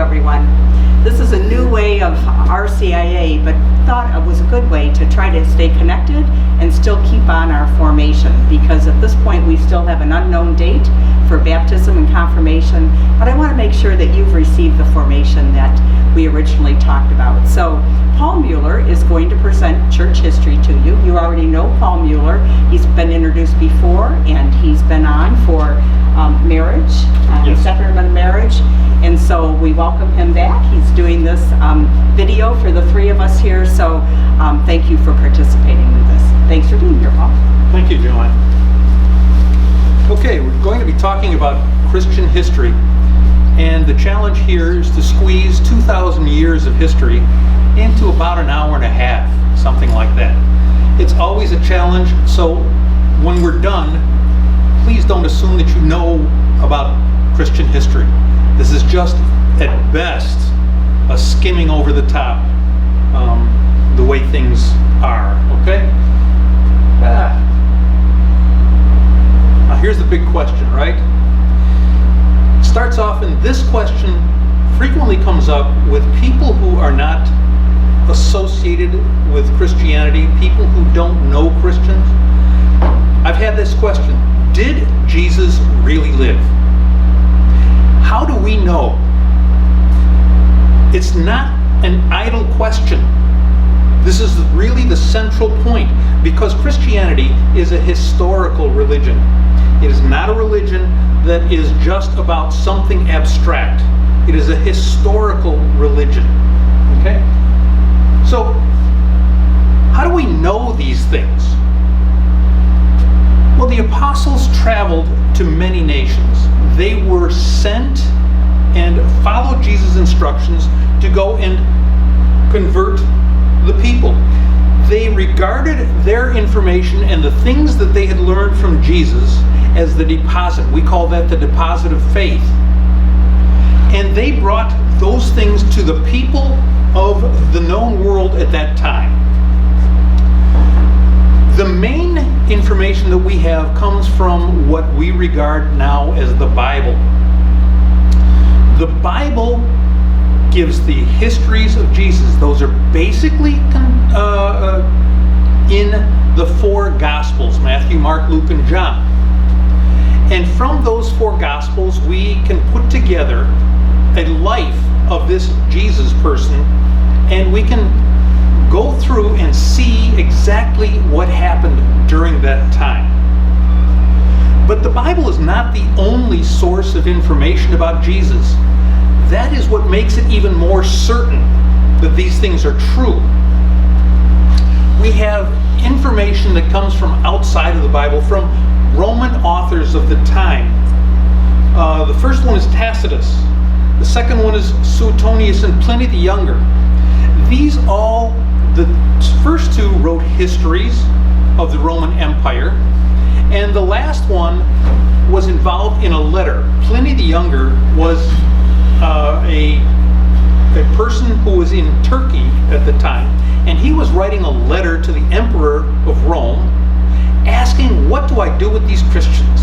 everyone. This is a new way of RCIA, but thought it was a good way to try to stay connected and still keep on our formation, because at this point we still have an unknown date for baptism and confirmation, but I want to make sure that you've received the formation that we originally talked about. So Paul Mueller is going to present church history to you. You already know Paul Mueller. He's been introduced before, and he's been on for marriage, sacrament marriage, and so we welcome him back. He's doing this video for the three of us here, so thank you for participating in this. Thanks for being here, Paul. Thank you, Joanne. Okay, we're going to be talking about Christian history, and the challenge here is to squeeze 2,000 years of history into about an hour and a half, something like that. It's always a challenge, so when we're done, please don't assume that you know about Christian history. This is just, at best, a skimming over the top, the way things are, okay? Now here's the big question, right? It starts off, and this question frequently comes up with people who are not associated with Christianity, people who don't know Christians. I've had this question: did Jesus really live? How do we know? It's not an idle question. This is really the central point, because Christianity is a historical religion. It is not a religion that is just about something abstract. It is a historical religion. Okay? So, how do we know these things? Well, the apostles traveled to many nations. They were sent and followed Jesus' instructions to go and convert the people. They regarded their information and the things that they had learned from Jesus as the deposit. We call that the deposit of faith. And they brought those things to the people of the known world at that time. The main information that we have comes from what we regard now as the Bible. The Bible gives the histories of Jesus. Those are basically in the four Gospels: Matthew, Mark, Luke, and John. And from those four Gospels, we can put together a life of this Jesus person, and we can go through and see exactly what happened during that time. But the Bible is not the only source of information about Jesus. That is what makes it even more certain that these things are true. We have information that comes from outside of the Bible, from Roman authors of the time. The first one is Tacitus. The second one is Suetonius and Pliny the Younger. The first two wrote histories of the Roman Empire, and the last one was involved in a letter. Pliny the Younger was a person who was in Turkey at the time, and he was writing a letter to the Emperor of Rome asking, what do I do with these Christians,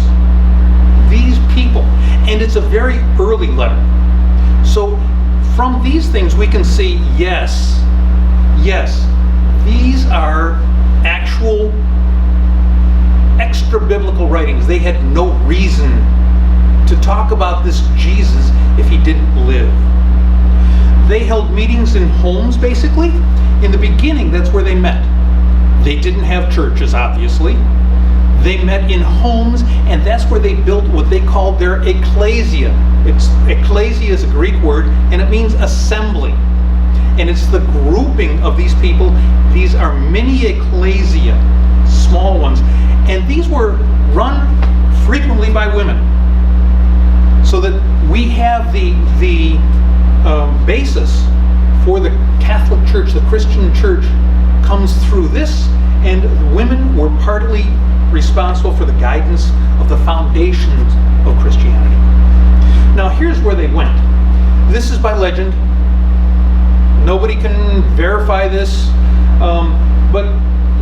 these people? And it's a very early letter. So from these things we can see, yes, these are actual extra biblical writings. They had no reason to talk about this Jesus if he didn't live. They held meetings in homes, basically. In the beginning, that's where they met. They didn't have churches, obviously. They met in homes, and that's where they built what they called their ecclesia. Ecclesia is a Greek word, and it means assembly. And it's the grouping of these people. These are mini ecclesia, small ones. And these were run frequently by women. So that we have the basis for the Catholic Church, the Christian Church, comes through this, and women were partly responsible for the guidance of the foundations of Christianity. Now here's where they went. This is by legend. Nobody can verify this, but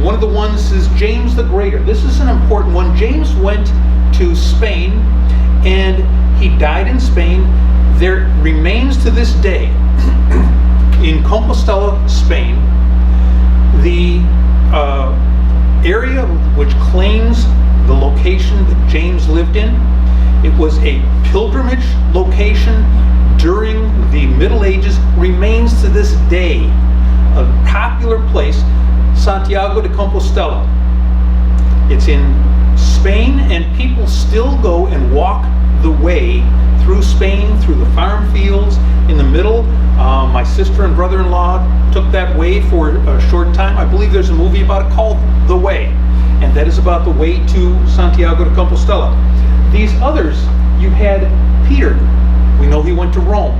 one of the ones is James the Greater. This is an important one. James went to Spain, and he died in Spain. There remains to this day in Compostela, Spain, the area which claims the location that James lived in. It was a pilgrimage location during the Middle Ages, remains to this day a popular place, Santiago de Compostela. It's in Spain, and people still go and walk the way through Spain, through the farm fields in the middle. My sister and brother-in-law took that way for a short time. I believe there's a movie about it called The Way, and that is about the way to Santiago de Compostela. These others, you had Peter. We know he went to Rome.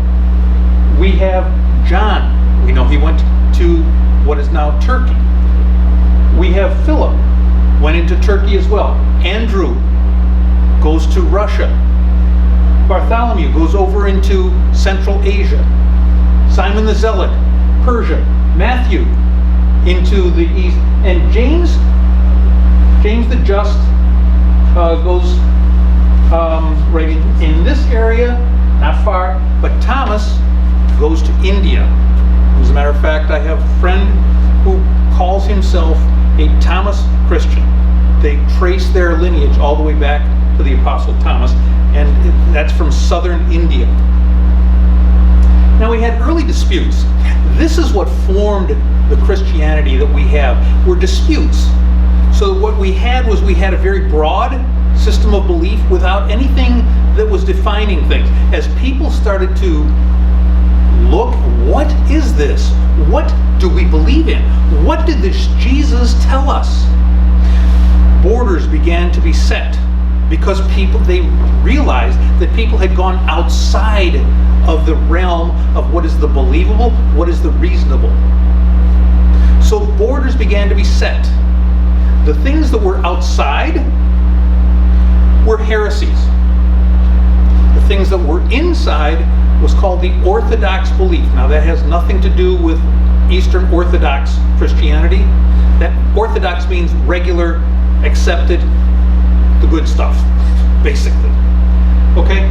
We have John. We know he went to what is now Turkey. We have Philip, went into Turkey as well. Andrew goes to Russia. Bartholomew goes over into Central Asia. Simon the Zealot, Persia. Matthew into the east. And James the Just goes right in this area, not far, but Thomas goes to India. As a matter of fact, I have a friend who calls himself a Thomas Christian. They trace their lineage all the way back to the Apostle Thomas, and that's from southern India. Now, we had early disputes. This is what formed the Christianity that we have, were disputes. So what we had was we had a very broad system of belief without anything that was defining things. As people started to look, what is this? What do we believe in? What did this Jesus tell us? Borders began to be set because they realized that people had gone outside of the realm of what is the believable, what is the reasonable. So borders began to be set. The things that were outside were heresies. The things that were inside was called the Orthodox belief. Now that has nothing to do with Eastern Orthodox Christianity. That Orthodox means regular, accepted, the good stuff, basically. Okay?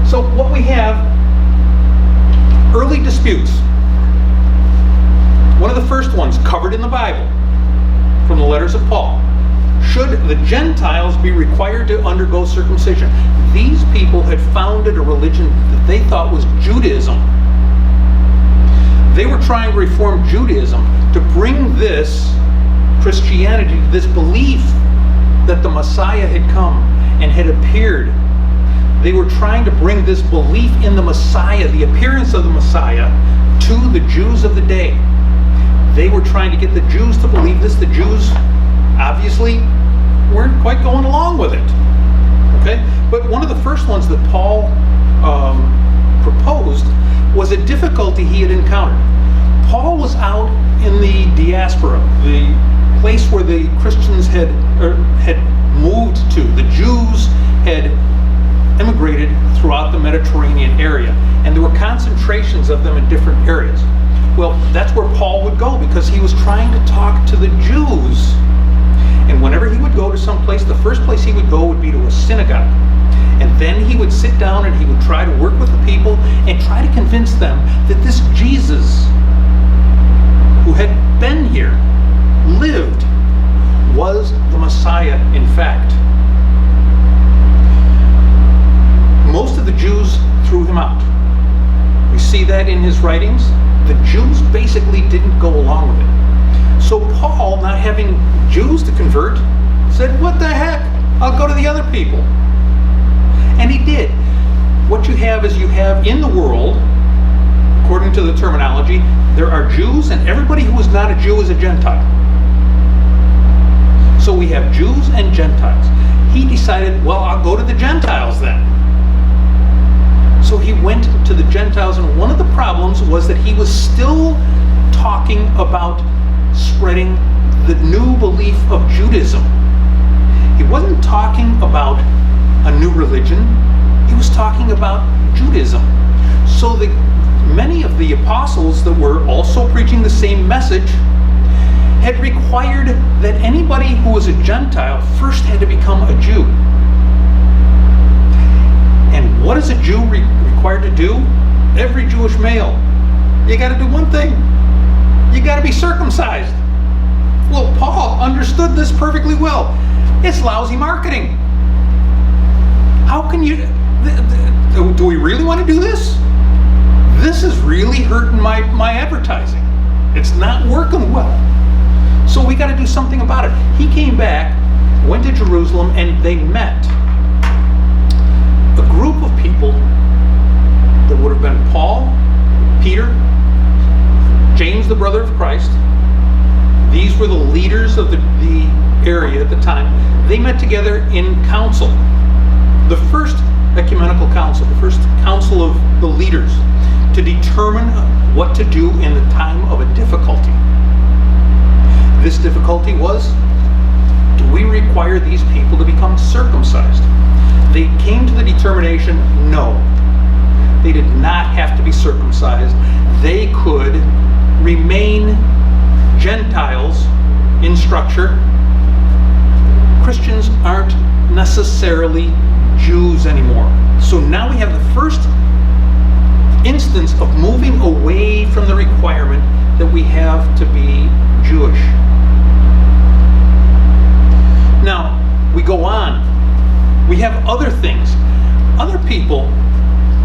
So what we have, early disputes. One of the first ones covered in the Bible, from the letters of Paul. Should the Gentiles be required to undergo circumcision? These people had founded a religion that they thought was Judaism. They were trying to reform Judaism to bring this Christianity, this belief that the Messiah had come and had appeared. They were trying to bring this belief in the Messiah, the appearance of the Messiah, to the Jews of the day. They were trying to get the Jews to believe this. The Jews obviously weren't quite going along with it. Okay? But one of the first ones that Paul proposed was a difficulty he had encountered. Paul was out in the diaspora, the place where the Christians had moved to. The Jews had immigrated throughout the Mediterranean area, and there were concentrations of them in different areas. Well, that's where Paul would go because he was trying to talk to the Jews. And whenever he would go to some place, the first place he would go would be to a synagogue. And then he would sit down and he would try to work with the people and try to convince them that this Jesus, who had been here, lived, was the Messiah in fact. Most of the Jews threw him out. We see that in his writings. The Jews basically didn't go along with it. So Paul, not having Jews to convert, said, what the heck? I'll go to the other people. And he did. What you have is you have in the world, according to the terminology, there are Jews, and everybody who is not a Jew is a Gentile. So we have Jews and Gentiles. He decided, well, I'll go to the Gentiles then. So he went to the Gentiles, and one of the problems was that he was still talking about spreading the new belief of Judaism. He wasn't talking about a new religion. He was talking about Judaism. So many of the apostles that were also preaching the same message had required that anybody who was a Gentile first had to become a Jew. And what is a Jew required to do? every Jewish male, you got to do one thing. You got to be circumcised. Well, Paul understood this perfectly well. It's lousy marketing. How can you... Do we really want to do this? This is really hurting my advertising. It's not working well. So we got to do something about it. He came back, went to Jerusalem, and they met a group of people that would have been Paul, Peter, James, the brother of Christ. These were the leaders of the area at the time. They met together in council. The first ecumenical council, the first council of the leaders, to determine what to do in the time of a difficulty. This difficulty was, do we require these people to become circumcised? They came to the determination, no. They did not have to be circumcised. They could remain Gentiles in structure. Christians aren't necessarily Jews anymore. So now we have the first instance of moving away from the requirement that we have to be Jewish. Now, we go on. We have other things. Other people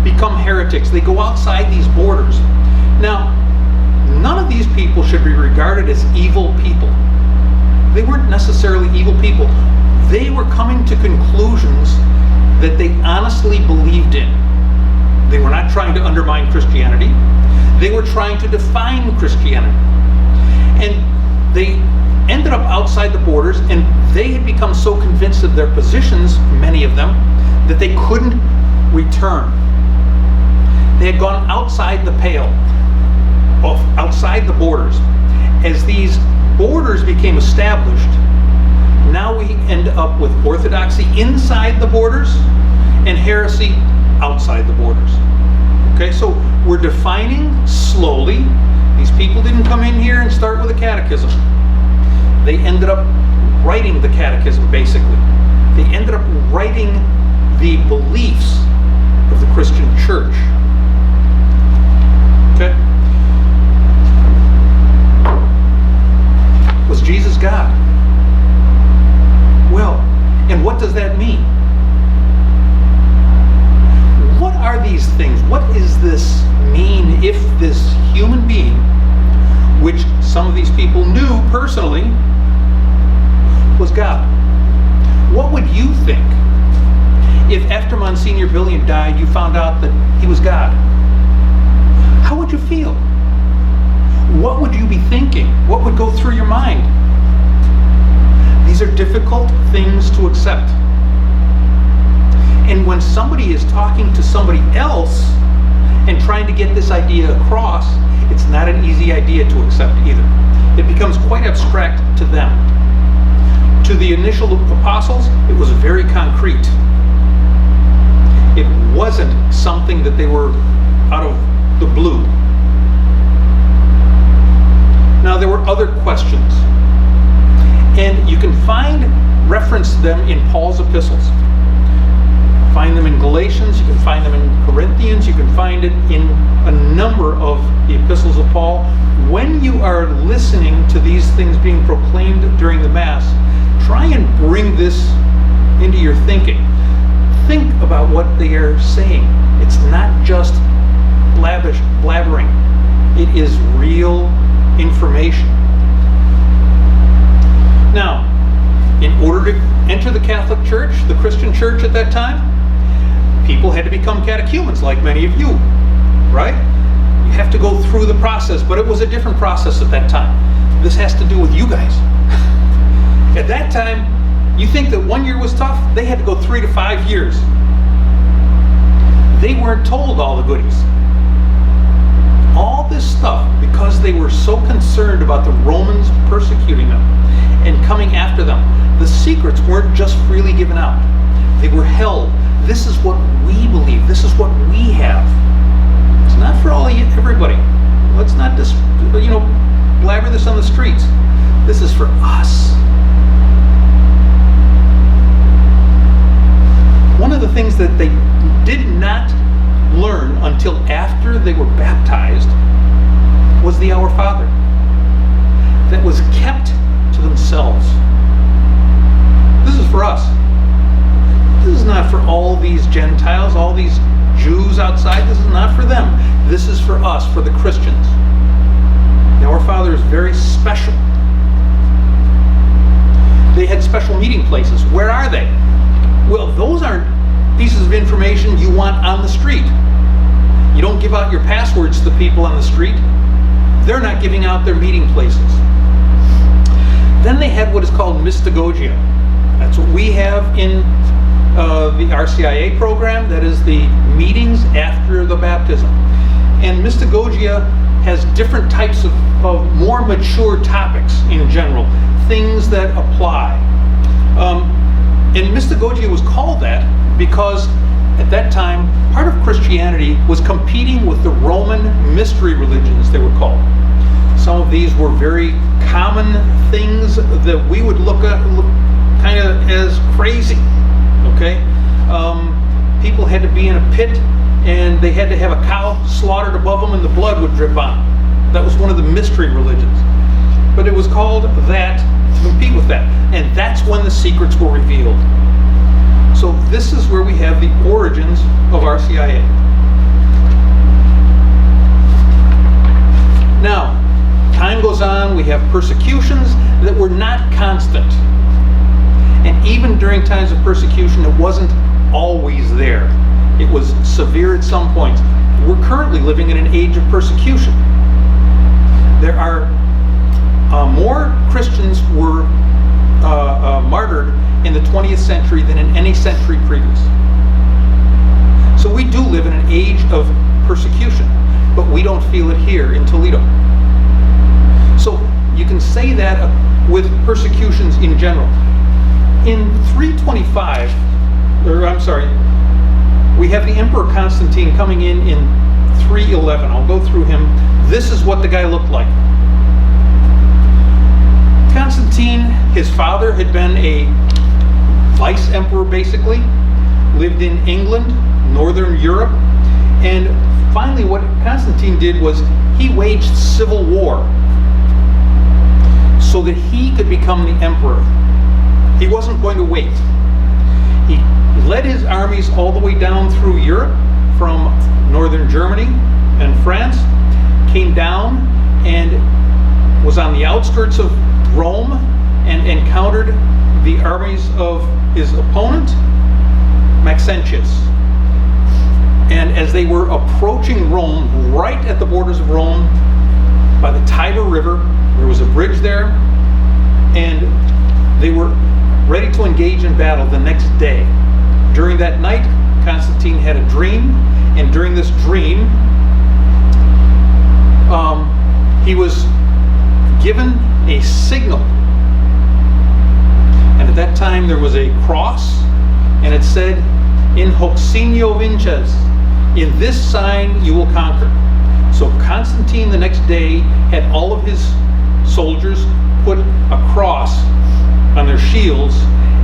become heretics. They go outside these borders. Now, none of these people should be regarded as evil people. They weren't necessarily evil people. They were coming to conclusions that they honestly believed in. They were not trying to undermine Christianity. They were trying to define Christianity. And they ended up outside the borders, and they had become so convinced of their positions, many of them, that they couldn't return. They had gone outside the pale, outside the borders. As these borders became established, now we end up with orthodoxy inside the borders and heresy outside the borders. Okay, so we're defining slowly. These people didn't come in here and start with a catechism. They ended up writing the catechism, basically. They ended up writing the beliefs of the Christian church. Okay? Was Jesus God? Well, and what does that mean? What are these things? What does this mean if this human being, which some of these people knew personally, was God? What would you think if after Monsignor Billion died you found out that he was God? How would you feel? What would you be thinking? What would go through your mind? These are difficult things to accept. And when somebody is talking to somebody else and trying to get this idea across, it's not an easy idea to accept either. It becomes quite abstract to them. To the initial apostles, it was very concrete. It wasn't something that they were out of the blue. Now, there were other questions, and you can find reference to them in Paul's epistles. Find them in Galatians, you can find them in Corinthians, you can find it in a number of the epistles of Paul. When you are listening to these things being proclaimed during the Mass, try and bring this into your thinking. Think about what they are saying. It's not just blabbering. It is real information. Now, in order to enter the Catholic Church, the Christian Church at that time, people had to become catechumens, like many of you, right? You have to go through the process, but it was a different process at that time. This has to do with you guys. At that time, you think that 1 year was tough? They had to go 3 to 5 years. They weren't told all the goodies. All this stuff, because they were so concerned about the Romans persecuting them and coming after them, the secrets weren't just freely given out. They were held. This is what we believe. This is what we have. It's not for everybody. Let's not just, blabber this on the streets. This is for us. One of the things that they did not learn until after after they were baptized was the Our Father that was kept to themselves. This is for us. This is not for all these Gentiles, all these Jews outside. This is not for them. This is for us, for the Christians. The Our Father is very special. They had special meeting places. Where are they? Well, those aren't pieces of information you want on the street. You don't give out your passwords to the people on the street. They're not giving out their meeting places. Then they had what is called mystagogia. That's what we have in the RCIA program. That is the meetings after the baptism. And mystagogia has different types of more mature topics in general, things that apply. And mystagogia was called that because at that time, part of Christianity was competing with the Roman mystery religions, they were called. Some of these were very common things that we would look kind of as crazy, okay? People had to be in a pit and they had to have a cow slaughtered above them and the blood would drip on. That was one of the mystery religions. But it was called that to compete with that. And that's when the secrets were revealed. So this is where we have the origins of RCIA. Now, time goes on, we have persecutions that were not constant. And even during times of persecution, it wasn't always there. It was severe at some points. We're currently living in an age of persecution. There are more Christians were martyred in the 20th century than in any century previous. So we do live in an age of persecution, but we don't feel it here in Toledo. So you can say that with persecutions in general. In 325, we have the Emperor Constantine coming in 311. I'll go through him. This is what the guy looked like. Constantine, his father, had been a vice emperor basically, lived in England, Northern Europe, and finally what Constantine did was he waged civil war so that he could become the emperor. He wasn't going to wait. He led his armies all the way down through Europe from northern Germany and France, came down and was on the outskirts of Rome and encountered the armies of his opponent, Maxentius. And as they were approaching Rome, right at the borders of Rome, by the Tiber River, there was a bridge there, and they were ready to engage in battle the next day. During that night, Constantine had a dream, and during this dream, he was given a signal. And at that time there was a cross, and it said, "In hoc signo vinces," in this sign you will conquer. So Constantine the next day had all of his soldiers put a cross on their shields,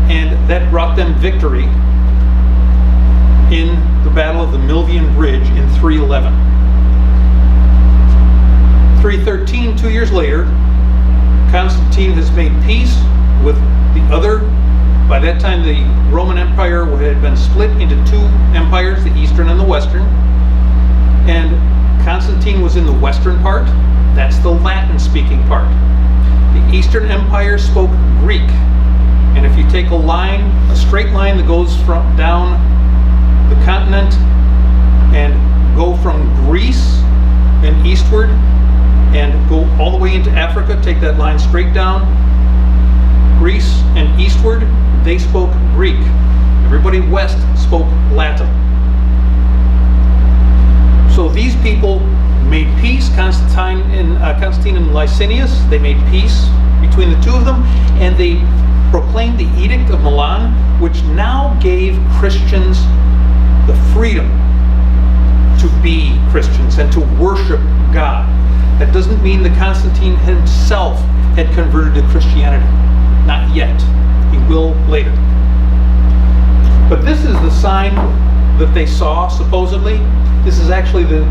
and that brought them victory in the Battle of the Milvian Bridge in 311. 313, 2 years later, Constantine has made peace with the other. By that time, the Roman Empire had been split into two empires, the Eastern and the Western. And Constantine was in the Western part. That's the Latin-speaking part. The Eastern Empire spoke Greek. And if you take a line, a straight line that goes from down the continent and go from Greece and eastward and go all the way into Africa, take that line straight down, Greece and eastward, they spoke Greek. Everybody west spoke Latin. So these people made peace, Constantine and Licinius, they made peace between the two of them, and they proclaimed the Edict of Milan, which now gave Christians the freedom to be Christians and to worship God. That doesn't mean that Constantine himself had converted to Christianity. Not yet. He will later. But this is the sign that they saw, supposedly. This is actually the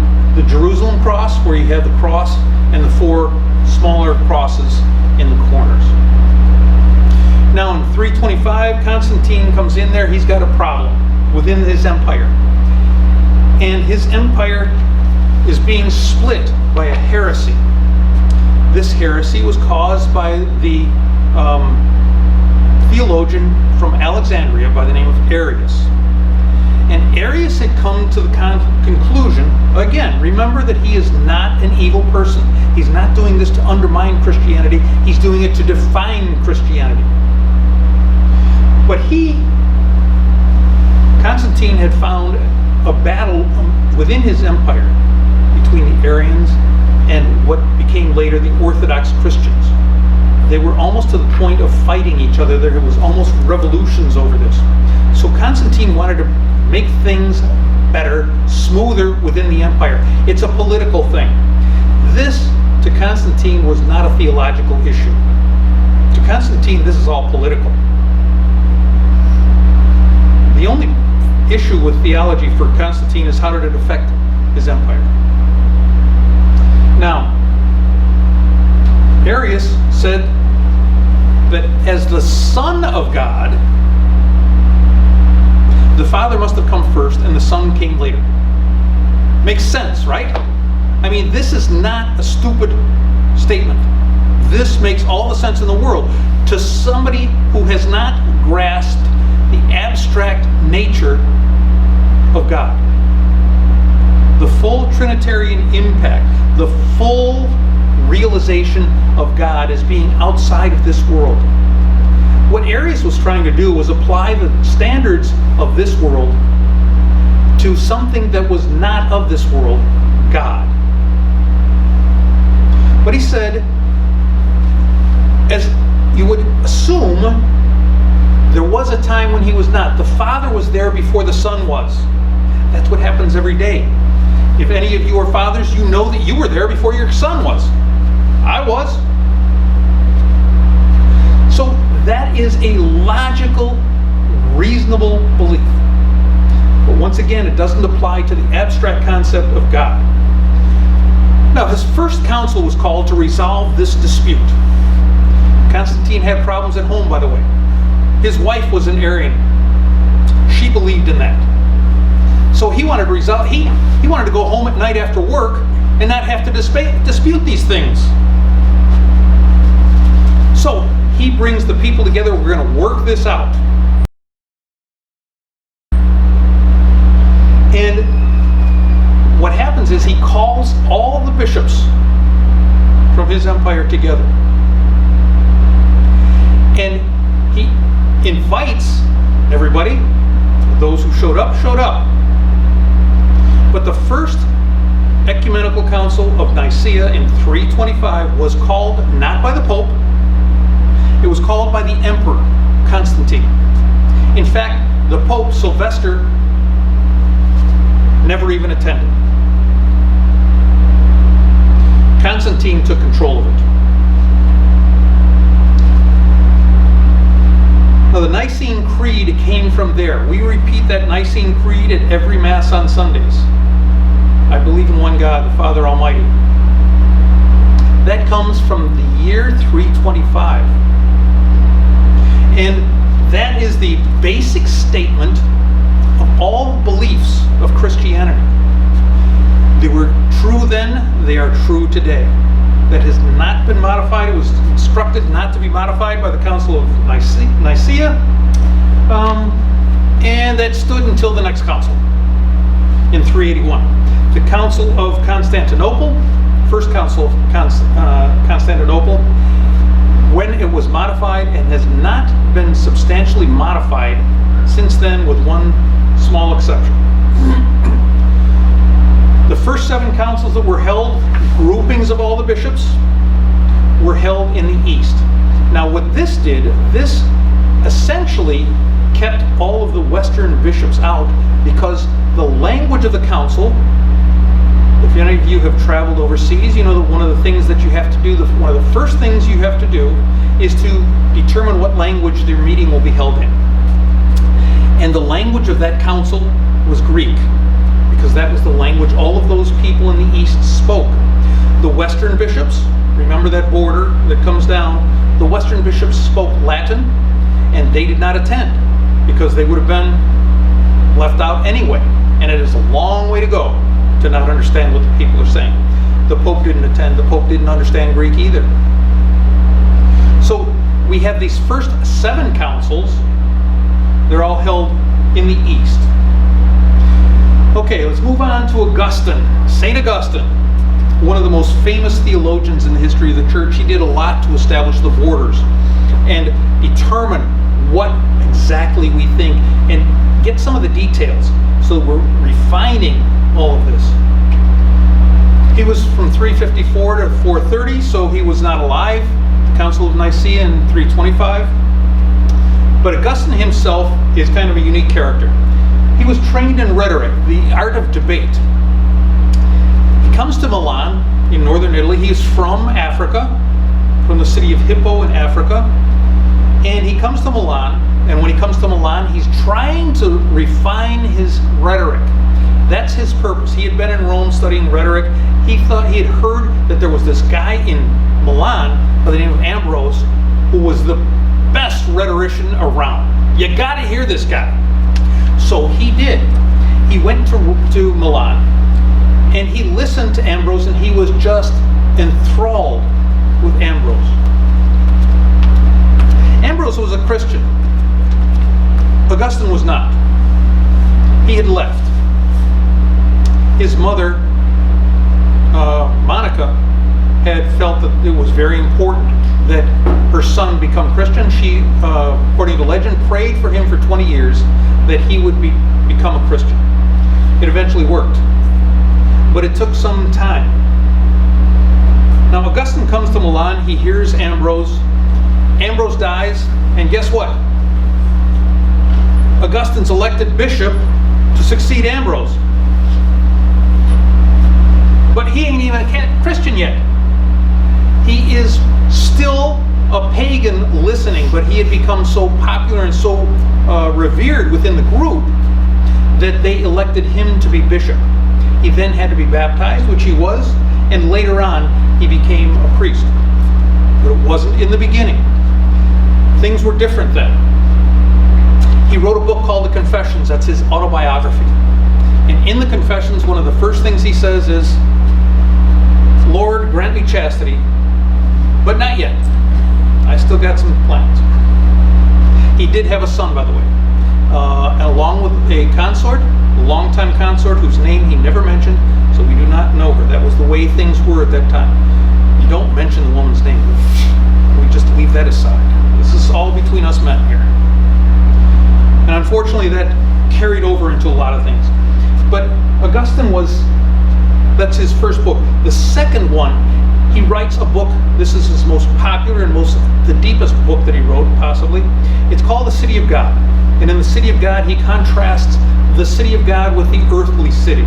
Jerusalem cross, where you have the cross and the 4 smaller crosses in the corners. Now in 325, Constantine comes in there. He's got a problem within his empire. And his empire is being split by a heresy. This heresy was caused by the theologian from Alexandria by the name of Arius. And Arius had come to the conclusion, again, remember that he is not an evil person. He's not doing this to undermine Christianity. He's doing it to define Christianity. But Constantine had found a battle within his empire between the Arians and what became later the Orthodox Christians. They were almost to the point of fighting each other. There was almost revolutions over this. So Constantine wanted to make things better, smoother within the empire. It's a political thing. This, to Constantine, was not a theological issue. To Constantine, this is all political. The only issue with theology for Constantine is how did it affect his empire. Now, Arius said that as the Son of God, the Father must have come first and the Son came later. Makes sense, right? I mean, this is not a stupid statement. This makes all the sense in the world to somebody who has not grasped the abstract nature of God. The full Trinitarian impact, the full realization of God as being outside of this world. What Arius was trying to do was apply the standards of this world to something that was not of this world, God. But he said, as you would assume, there was a time when he was not. The Father was there before the Son was. That's what happens every day. If any of you are fathers, you know that you were there before your son was. I was. So that is a logical, reasonable belief. But once again, it doesn't apply to the abstract concept of God. Now, his first council was called to resolve this dispute. Constantine had problems at home, by the way. His wife was an Arian. She believed in that. So he wanted to resolve. He wanted to go home at night after work and not have to dispute these things. So he brings the people together. We're going to work this out. And what happens is he calls all the bishops from his empire together. And he invites everybody. Those who showed up, showed up. But the first ecumenical council of Nicaea in 325 was called not by the Pope. It was called by the Emperor, Constantine. In fact, the Pope, Sylvester, never even attended. Constantine took control of it. Now, the Nicene Creed came from there. We repeat that Nicene Creed at every Mass on Sundays. I believe in one God, the Father Almighty. That comes from the year 325. And that is the basic statement of all beliefs of Christianity. They were true then, they are true today. That has not been modified. It was instructed not to be modified by the Council of Nicaea. And that stood until the next council in 381. The Council of Constantinople, First Council of Constantinople, when it was modified and has not been substantially modified since then, with one small exception. The first 7 councils that were held, groupings of all the bishops, were held in the East. Now what this did, this essentially kept all of the Western bishops out, because the language of the council, if any of you have traveled overseas, you know that one of the things that you have to do, one of the first things you have to do is to determine what language their meeting will be held in. And the language of that council was Greek, because because that was the language all of those people in the East spoke. The Western bishops, remember that border that comes down, the Western bishops spoke Latin, and they did not attend because they would have been left out anyway. And it is a long way to go to not understand what the people are saying. The Pope didn't attend. The Pope didn't understand Greek either. So we have these first 7 councils. They're all held in the East. Okay, let's move on to Augustine. St. Augustine, one of the most famous theologians in the history of the church. He did a lot to establish the borders and determine what exactly we think and get some of the details. So we're refining all of this. He was from 354 to 430, so he was not alive. The Council of Nicaea in 325. But Augustine himself is kind of a unique character. He was trained in rhetoric, the art of debate. He comes to Milan in northern Italy. He is from Africa, from the city of Hippo in Africa. And he comes to Milan, and when he comes to Milan, he's trying to refine his rhetoric. That's his purpose. He had been in Rome studying rhetoric. He thought he had heard that there was this guy in Milan by the name of Ambrose who was the best rhetorician around. You got to hear this guy. So he did. He went to Milan, and he listened to Ambrose, and he was just enthralled with Ambrose. Ambrose was a Christian. Augustine was not. He had left. His mother, Monica, had felt that it was very important that her son become Christian. She, according to legend, prayed for him for 20 years that he would become a Christian. It eventually worked, but it took some time. Now Augustine comes to Milan, he hears Ambrose. Ambrose dies, and guess what? Augustine's elected bishop to succeed Ambrose. But he ain't even a Christian yet. He is still a pagan listening, but he had become so popular and so revered within the group that they elected him to be bishop. He then had to be baptized, which he was, and later on he became a priest. But it wasn't in the beginning. Things were different then. He wrote a book called The Confessions. That's his autobiography. And in the Confessions, one of the first things he says is, Lord, grant me chastity, but not yet. I still got some plans. He did have a son, by the way, along with a consort, a longtime consort whose name he never mentioned, so we do not know her. That was the way things were at that time. You don't mention the woman's name. We just leave that aside. This is all between us men here. And unfortunately, that carried over into a lot of things. But Augustine that's his first book. The second one, he writes a book. This is his most popular and the deepest book that he wrote, possibly. It's called The City of God. And in The City of God, he contrasts the city of God with the earthly city.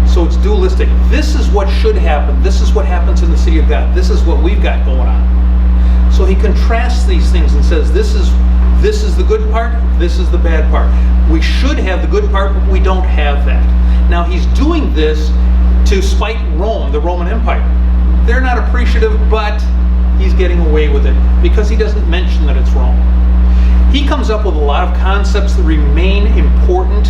So it's dualistic. This is what should happen. This is what happens in the city of God. This is what we've got going on. So he contrasts these things and says, this is the good part, this is the bad part. We should have the good part, but we don't have that. Now he's doing this to spite Rome, the Roman Empire. They're not appreciative, but he's getting away with it because he doesn't mention that it's wrong. He comes up with a lot of concepts that remain important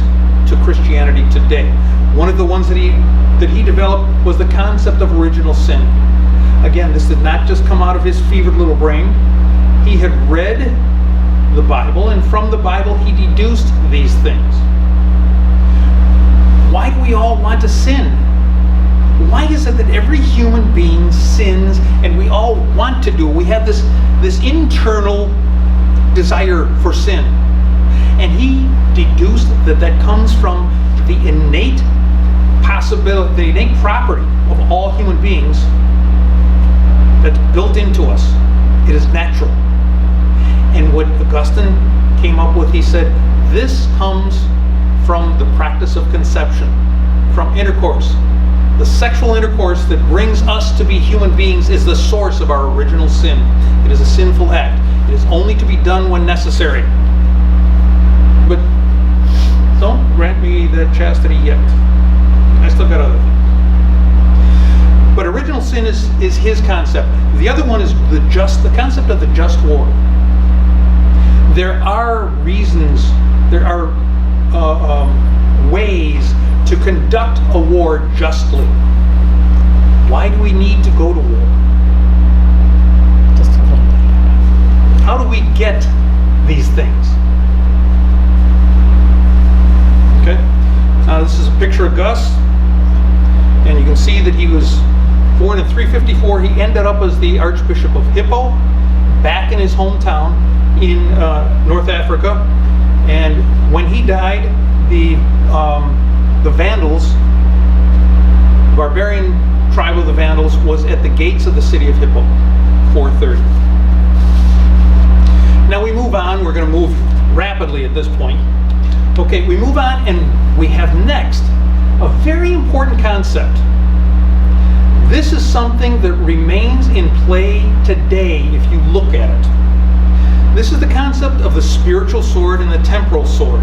to Christianity today. One of the ones that he developed was the concept of original sin. Again, this did not just come out of his fevered little brain. He had read the Bible, and from the Bible he deduced these things. Why do we all want to sin? Why is it that every human being sins and we all want to do it? We have this internal desire for sin. And he deduced that comes from the innate possibility, the innate property of all human beings that's built into us. It is natural. And what Augustine came up with, he said, this comes from the practice of conception, from intercourse. The sexual intercourse that brings us to be human beings is the source of our original sin. It is a sinful act. It is only to be done when necessary. But don't grant me that chastity yet. still got other things. But original sin is his concept. The other one is the concept of the just war. There are reasons, there are ways to conduct a war justly. Why do we need to go to war? Just a little bit. How do we get these things? Okay. This is a picture of Gus, and you can see that he was born in 354. He ended up as the Archbishop of Hippo, back in his hometown in North Africa. And when he died, the Vandals, the barbarian tribe of the Vandals, was at the gates of the city of Hippo, 430. Now we move on. We're going to move rapidly at this point. Okay, we move on, and we have next a very important concept. This is something that remains in play today if you look at it. This is the concept of the spiritual sword and the temporal sword.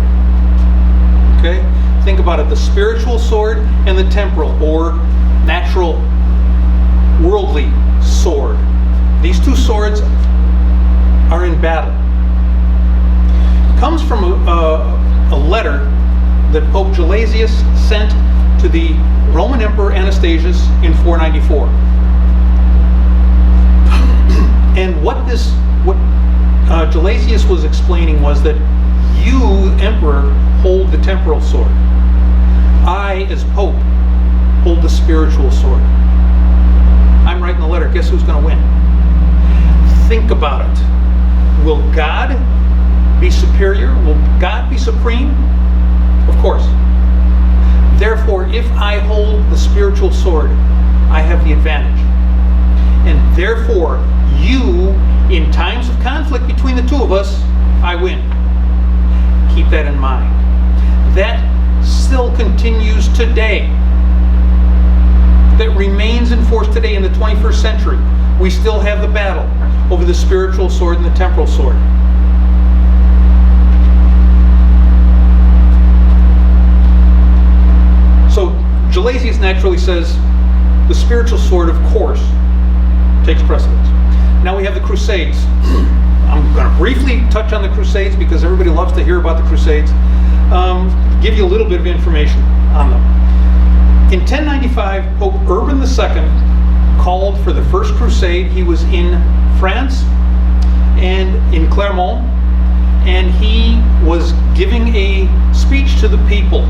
Okay? Think about it, the spiritual sword and the temporal, or natural, worldly sword. These two swords are in battle. It comes from a letter that Pope Gelasius sent to the Roman Emperor Anastasius in 494. And what Gelasius was explaining was that you, Emperor, hold the temporal sword. I, as Pope, hold the spiritual sword. I'm writing the letter. Guess who's going to win? Think about it. Will God be superior? Will God be supreme? Of course. Therefore, if I hold the spiritual sword, I have the advantage. And therefore, you, in times of conflict between the two of us, I win. Keep that in mind. That still continues today. That remains in force today in the 21st century. We still have the battle over the spiritual sword and the temporal sword. So Gelasius naturally says the spiritual sword, of course, takes precedence. Now we have the Crusades. I'm going to briefly touch on the Crusades because everybody loves to hear about the Crusades. Give you a little bit of information on them. In 1095, Pope Urban II called for the First Crusade. He was in France and in Clermont, and he was giving a speech to the people.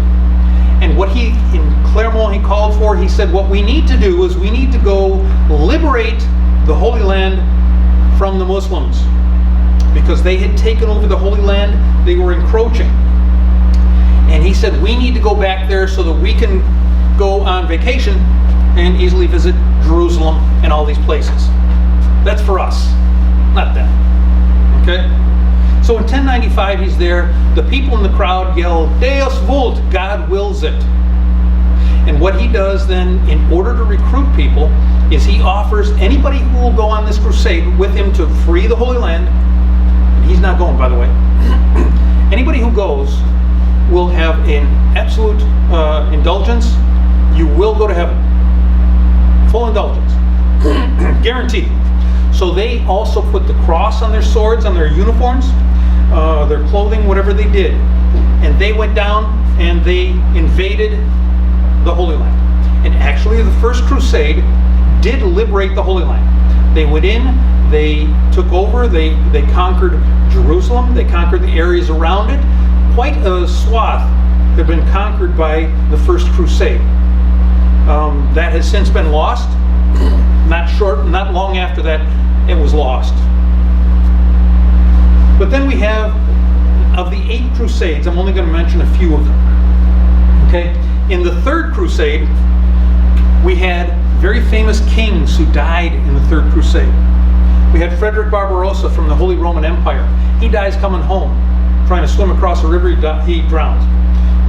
And what in Clermont he called for, he said, what we need to do is we need to go liberate the Holy Land from the Muslims, because they had taken over the Holy Land, they were encroaching. And he said, we need to go back there so that we can go on vacation and easily visit Jerusalem and all these places. That's for us, not them. Okay? So in 1095 he's there, the people in the crowd yell, Deus vult, God wills it. And what he does then, in order to recruit people, is he offers anybody who will go on this crusade with him to free the Holy Land, and he's not going, by the way, anybody who goes will have an absolute indulgence. You will go to heaven. Full indulgence. Guaranteed. So they also put the cross on their swords, on their uniforms, their clothing, whatever they did. And they went down and they invaded the Holy Land. And actually the First Crusade did liberate the Holy Land. They went in, they took over, they conquered Jerusalem, they conquered the areas around it. Quite a swath had been conquered by the First Crusade. That has since been lost. Not long after that, it was lost. But then we have, of the 8 Crusades, I'm only going to mention a few of them. Okay? In the Third Crusade, we had very famous kings who died in the Third Crusade. We had Frederick Barbarossa from the Holy Roman Empire. He dies coming home, trying to swim across a river, he drowns.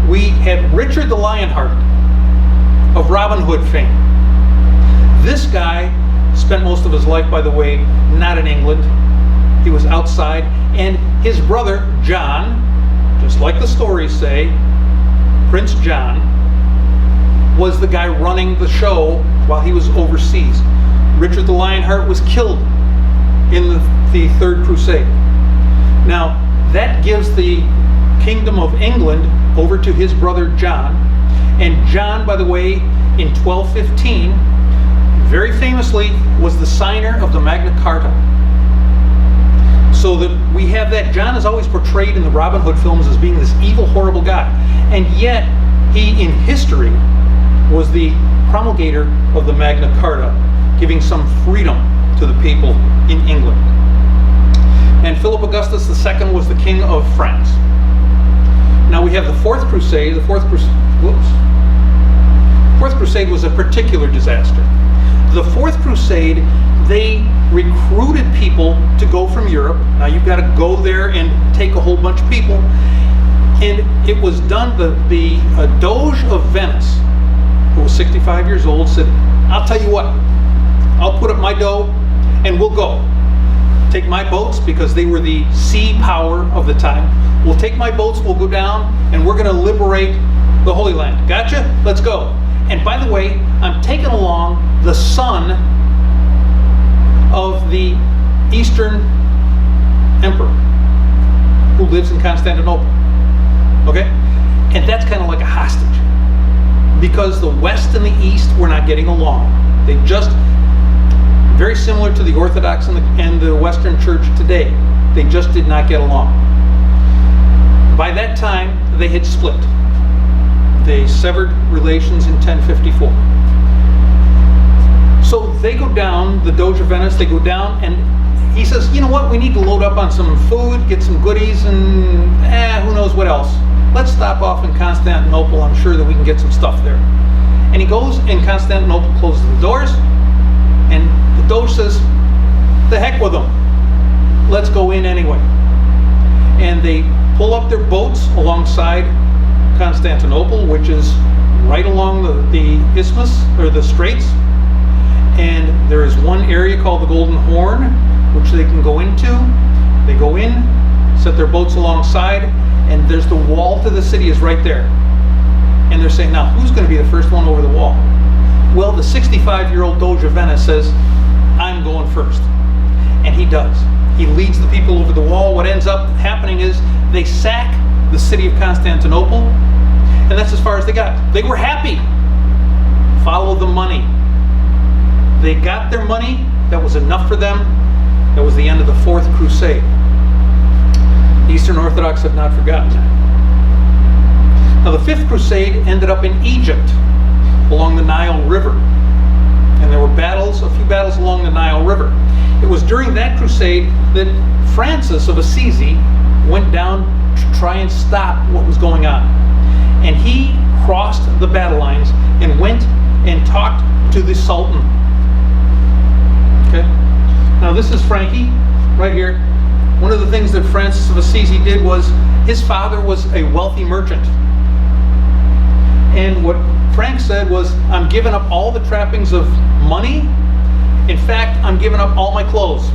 We had Richard the Lionhearted of Robin Hood fame. This guy spent most of his life, by the way, not in England. He was outside, and his brother John, just like the stories say, Prince John, was the guy running the show while he was overseas. Richard the Lionheart was killed in the Third Crusade. Now, that gives the Kingdom of England over to his brother John. And John, by the way, in 1215, very famously, was the signer of the Magna Carta. So that we have that. John is always portrayed in the Robin Hood films as being this evil, horrible guy. And yet, he, in history, was the promulgator of the Magna Carta, giving some freedom to the people in England. And Philip Augustus II was the king of France. Now we have the Fourth Crusade. The Fourth Crusade was a particular disaster. The Fourth Crusade, they recruited people to go from Europe. Now you've got to go there and take a whole bunch of people. And it was done, the Doge of Venice, who was 65 years old, said, I'll tell you what, I'll put up my dough and we'll go. Take my boats, because they were the sea power of the time. We'll take my boats, we'll go down, and we're going to liberate the Holy Land. Gotcha? Let's go. And by the way, I'm taking along the son of the Eastern Emperor who lives in Constantinople. Okay? And that's kind of like a hostage, because the West and the East were not getting along. They just, very similar to the Orthodox and the Western Church today, they just did not get along. By that time, they had split. They severed relations in 1054. So they go down, the Doge of Venice, they go down, and he says, you know what, we need to load up on some food, get some goodies, and who knows what else. Let's stop off in Constantinople. I'm sure that we can get some stuff there. And he goes, and Constantinople closes the doors, and the Doge says, the heck with them. Let's go in anyway. And they pull up their boats alongside Constantinople, which is right along the isthmus, or the straits. And there is one area called the Golden Horn, which they can go into. They go in, set their boats alongside, and there's the wall to the city is right there. And they're saying, now, who's going to be the first one over the wall? Well, the 65-year-old Doge of Venice says, I'm going first. And he does. He leads the people over the wall. What ends up happening is they sack the city of Constantinople, and that's as far as they got. They were happy. Follow the money. They got their money. That was enough for them. That was the end of the Fourth Crusade. The Eastern Orthodox have not forgotten that. Now the Fifth Crusade ended up in Egypt, along the Nile River. And there were battles, a few battles along the Nile River. It was during that crusade that Francis of Assisi went down to try and stop what was going on. And he crossed the battle lines and went and talked to the Sultan. Okay? Now this is Frankie, right here. One of the things that Francis of Assisi did was, his father was a wealthy merchant. And what Frank said was, I'm giving up all the trappings of money. In fact, I'm giving up all my clothes.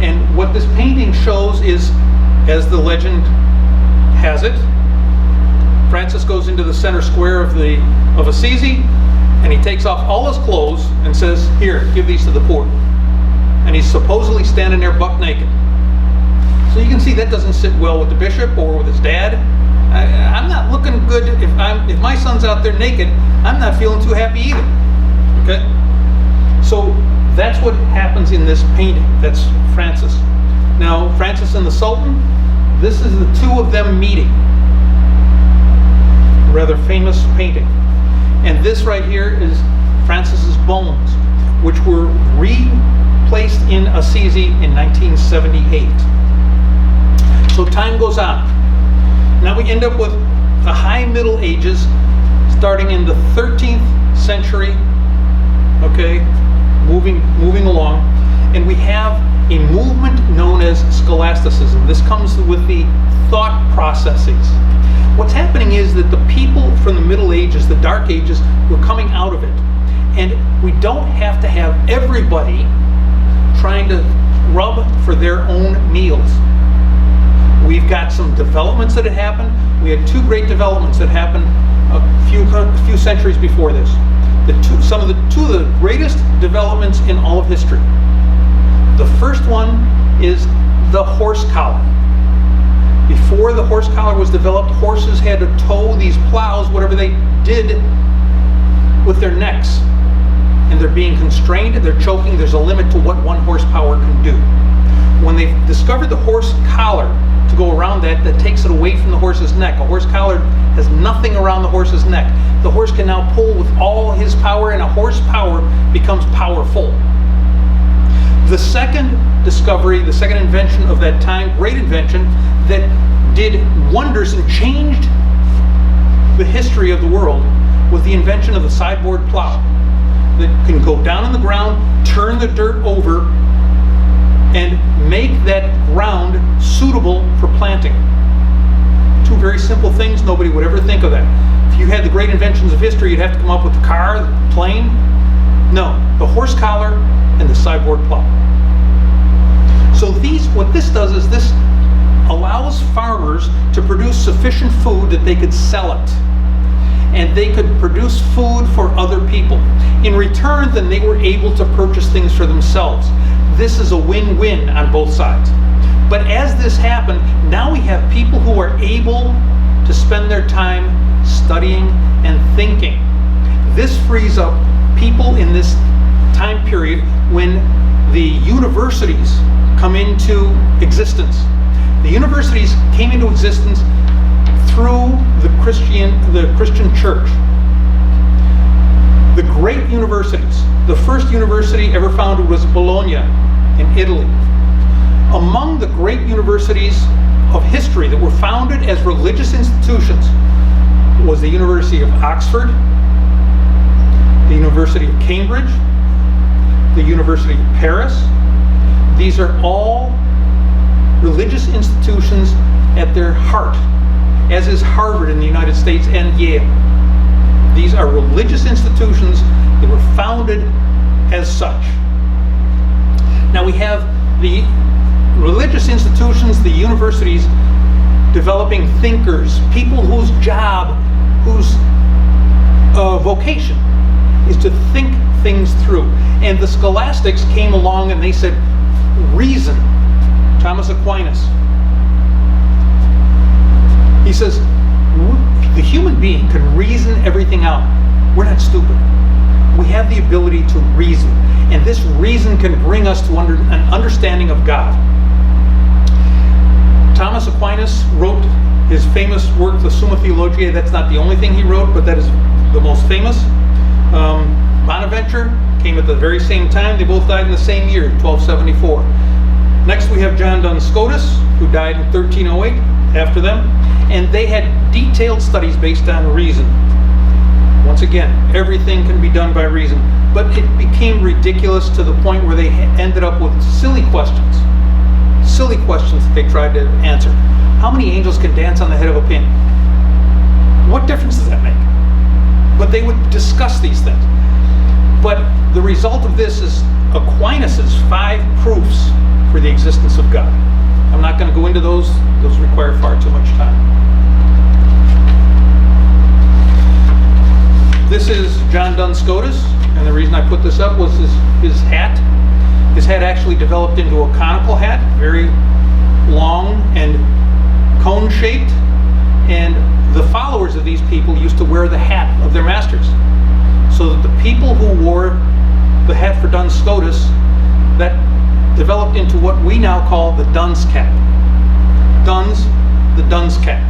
And what this painting shows is, as the legend has it, Francis goes into the center square of Assisi, and he takes off all his clothes and says, here, give these to the poor. And he's supposedly standing there buck naked. So you can see that doesn't sit well with the bishop or with his dad. I'm not looking good. If my son's out there naked, I'm not feeling too happy either. Okay? So that's what happens in this painting. That's Francis. Now, Francis and the Sultan, this is the two of them meeting. A rather famous painting. And this right here is Francis's bones, which were replaced in Assisi in 1978. So time goes on. Now we end up with the High Middle Ages, starting in the 13th century, okay, moving along, and we have a movement known as scholasticism. This comes with the thought processes. What's happening is that the people from the Middle Ages, the Dark Ages, were coming out of it. And we don't have to have everybody trying to rub for their own meals. We've got some developments that had happened. We had two great developments that happened a few centuries before this. Two of the greatest developments in all of history. The first one is the horse collar. Before the horse collar was developed, horses had to tow these plows, whatever they did with their necks. And they're being constrained, they're choking, there's a limit to what 1 horsepower can do. When they discovered the horse collar to go around that takes it away from the horse's neck. A horse collar has nothing around the horse's neck. The horse can now pull with all his power, and a horsepower becomes powerful. The second discovery, the second invention of that time, great invention, that did wonders and changed the history of the world, was the invention of the sideboard plow. That can go down on the ground, turn the dirt over, and make that ground suitable for planting. 2 very simple things, nobody would ever think of that. If you had the great inventions of history, you'd have to come up with the car, the plane. No, the horse collar and the sideboard plow. So what this does is this allows farmers to produce sufficient food that they could sell it. And they could produce food for other people. In return, then they were able to purchase things for themselves. This is a win-win on both sides. But as this happened, now we have people who are able to spend their time studying and thinking. This frees up people in this time period when the universities come into existence. The universities came into existence through the Christian church. The great universities. The first university ever founded was Bologna in Italy. Among the great universities of history that were founded as religious institutions was the University of Oxford, the University of Cambridge, the University of Paris. These are all religious institutions at their heart, as is Harvard in the United States and Yale. These are religious institutions that were founded as such. Now we have the religious institutions, the universities, developing thinkers, people whose job, whose vocation is to think things through. And the scholastics came along and they said, reason. Thomas Aquinas. He says, the human being can reason everything out. We're not stupid. We have the ability to reason. And this reason can bring us to an understanding of God. Thomas Aquinas wrote his famous work, the Summa Theologiae. That's not the only thing he wrote, but that is the most famous. Bonaventure came at the very same time. They both died in the same year, 1274. Next we have John Duns Scotus, who died in 1308 after them. And they had detailed studies based on reason. Once again, everything can be done by reason. But it became ridiculous to the point where they ended up with silly questions. Silly questions that they tried to answer. How many angels can dance on the head of a pin? What difference does that make? But they would discuss these things. But the result of this is Aquinas' 5 proofs for the existence of God. I'm not going to go into those. Those require far too much time. This is John Duns Scotus, and the reason I put this up was his hat. His hat actually developed into a conical hat, very long and cone-shaped, and the followers of these people used to wear the hat of their masters. So that the people who wore the hat for Duns Scotus, that developed into what we now call the Duns cap. Duns, the Duns cap.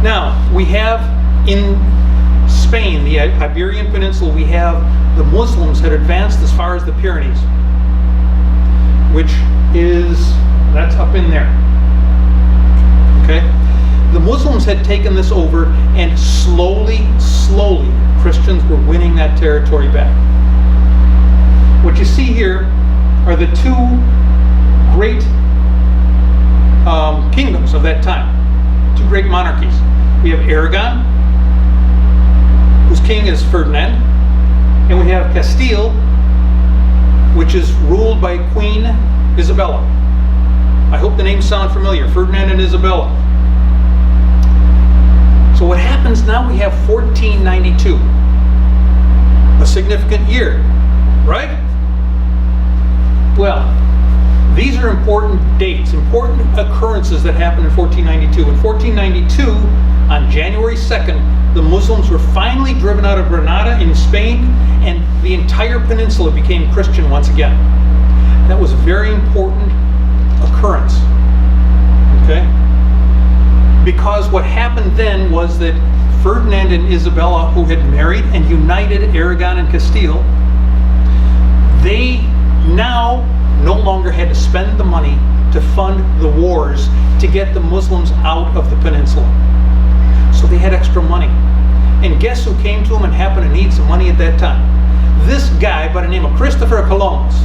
Now, we have in Spain, the Iberian Peninsula, we have the Muslims had advanced as far as the Pyrenees, which is, that's up in there. Okay? The Muslims had taken this over, and slowly, Christians were winning that territory back. What you see here are the 2 great kingdoms of that time, 2 great monarchies. We have Aragon, whose king is Ferdinand, and we have Castile, which is ruled by Queen Isabella. I hope the names sound familiar, Ferdinand and Isabella. So So what happens now, we have 1492. A significant year, right? Well, these are important dates, important occurrences that happened in 1492. In 1492, on January 2nd, the Muslims were finally driven out of Granada in Spain, and the entire peninsula became Christian once again. That was a very important occurrence, okay? Because what happened then was that Ferdinand and Isabella, who had married and united Aragon and Castile, they now no longer had to spend the money to fund the wars to get the Muslims out of the peninsula. So they had extra money. And guess who came to them and happened to need some money at that time? This guy by the name of Christopher Columbus.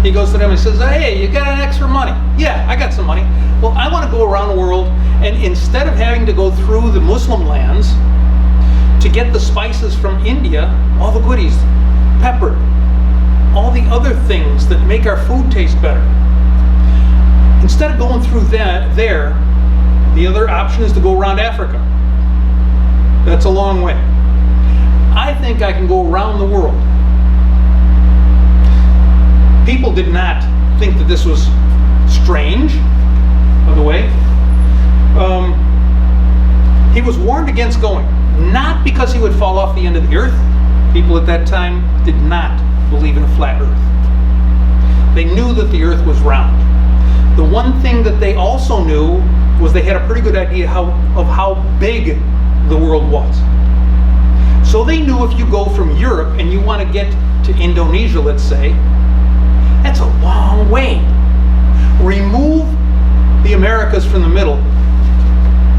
He goes to them and says, hey, you got extra money? Yeah, I got some money. Well, I want to go around the world, and instead of having to go through the Muslim lands to get the spices from India, all the goodies, pepper, all the other things that make our food taste better. Instead of going through that there, the other option is to go around Africa. That's a long way. I think I can go around the world. People did not think that this was strange, by the way. He was warned against going, not because he would fall off the end of the earth. People at that time did not believe in a flat earth. They knew that the earth was round. The one thing that they also knew was they had a pretty good idea of how big the world was. So they knew if you go from Europe and you want to get to Indonesia, let's say, that's a long way. Remove the Americas from the middle.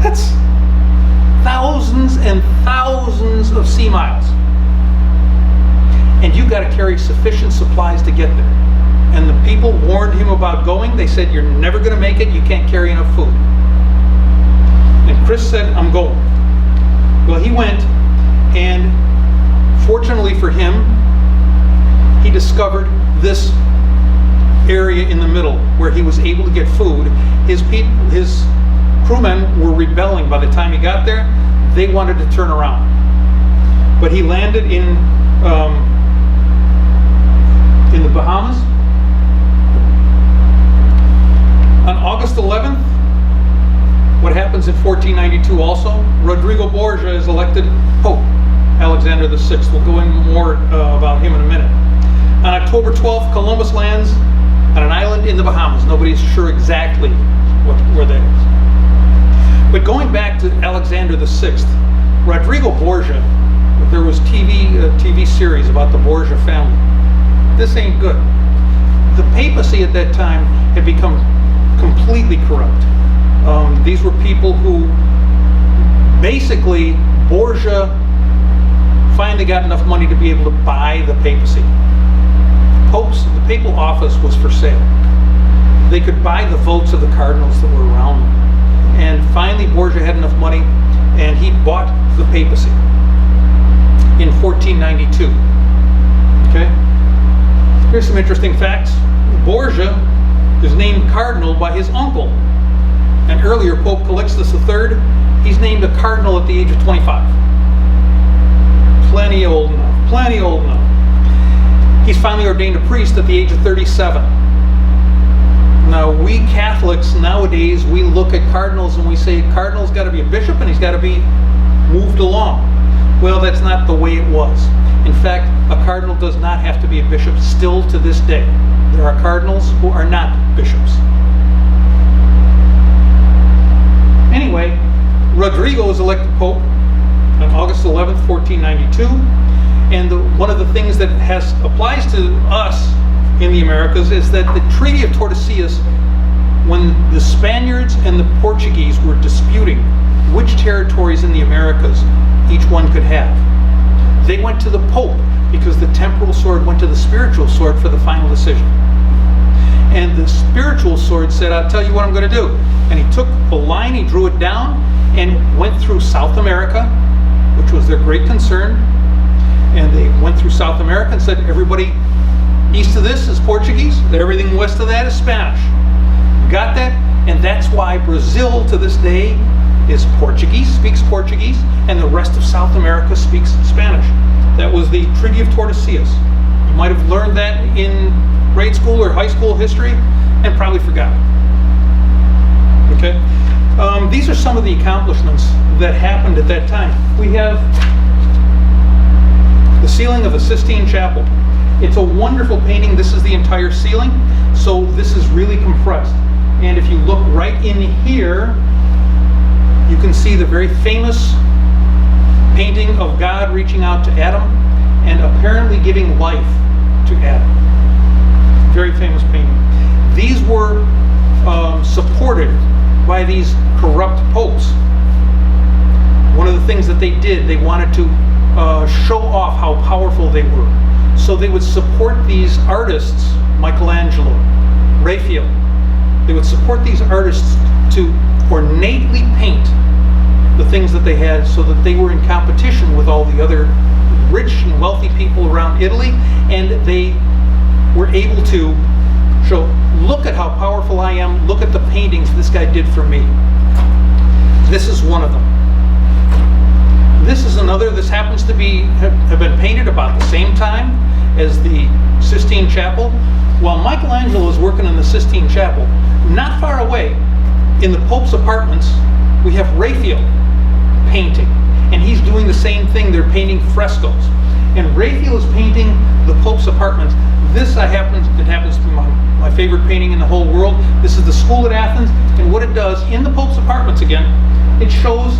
That's thousands and thousands of sea miles. And you've got to carry sufficient supplies to get there. And the people warned him about going. They said, you're never going to make it. You can't carry enough food. And Chris said, I'm going. Well, he went, and fortunately for him, he discovered this area in the middle where he was able to get food. His crewmen were rebelling by the time he got there. They wanted to turn around. But he landed in the Bahamas. On August 11th, what happens in 1492 also? Rodrigo Borgia is elected Pope Alexander VI. We'll go into more about him in a minute. On October 12th, Columbus lands on an island in the Bahamas. Nobody's sure exactly where that is. But going back to Alexander VI, Rodrigo Borgia, there was TV series about the Borgia family. This ain't good. The papacy at that time had become completely corrupt. These were people who basically, Borgia finally got enough money to be able to buy the papacy. The papal office was for sale. They could buy the votes of the cardinals that were around them. And finally Borgia had enough money, and he bought the papacy in 1492. Okay? Here's some interesting facts. Borgia is named cardinal by his uncle. And earlier, Pope Calixtus III, he's named a cardinal at the age of 25. Plenty old enough. Plenty old enough. He's finally ordained a priest at the age of 37. Now, we Catholics nowadays, we look at cardinals and we say, cardinal's got to be a bishop and he's got to be moved along. Well, that's not the way it was. In fact, a cardinal does not have to be a bishop still to this day. There are cardinals who are not bishops. Anyway, Rodrigo was elected Pope on August 11th, 1492. And one of the things that applies to us in the Americas is that the Treaty of Tordesillas, when the Spaniards and the Portuguese were disputing which territories in the Americas each one could have, they went to the Pope because the temporal sword went to the spiritual sword for the final decision. And the spiritual sword said, I'll tell you what I'm going to do. And he took a line, he drew it down, and went through South America, which was their great concern. And they went through South America and said, everybody east of this is Portuguese, everything west of that is Spanish. Got that? And that's why Brazil to this day is Portuguese, speaks Portuguese, and the rest of South America speaks Spanish. That was the Treaty of Tordesillas. You might have learned that in grade school or high school history and probably forgot it. Okay? These are some of the accomplishments that happened at that time. We have the ceiling of the Sistine Chapel. It's a wonderful painting. This is the entire ceiling, so this is really compressed. And if you look right in here, you can see the very famous painting of God reaching out to Adam and apparently giving life to Adam. Very famous painting. These were supported by these corrupt popes. One of the things that they did, they wanted to show off how powerful they were. So they would support these artists, Michelangelo, Raphael. They would support these artists to ornately paint the things that they had, so that they were in competition with all the other rich and wealthy people around Italy, and they were able to show, look at how powerful I am, look at the paintings this guy did for me. This is one of them. This is another. This happens to have been painted about the same time as the Sistine Chapel. While Michelangelo is working in the Sistine Chapel, not far away in the Pope's apartments, we have Raphael painting, and he's doing the same thing. They're painting frescoes, and Raphael is painting the Pope's apartments. This it happens to be my favorite painting in the whole world. This is the school at Athens, and what it does in the Pope's apartments again, it shows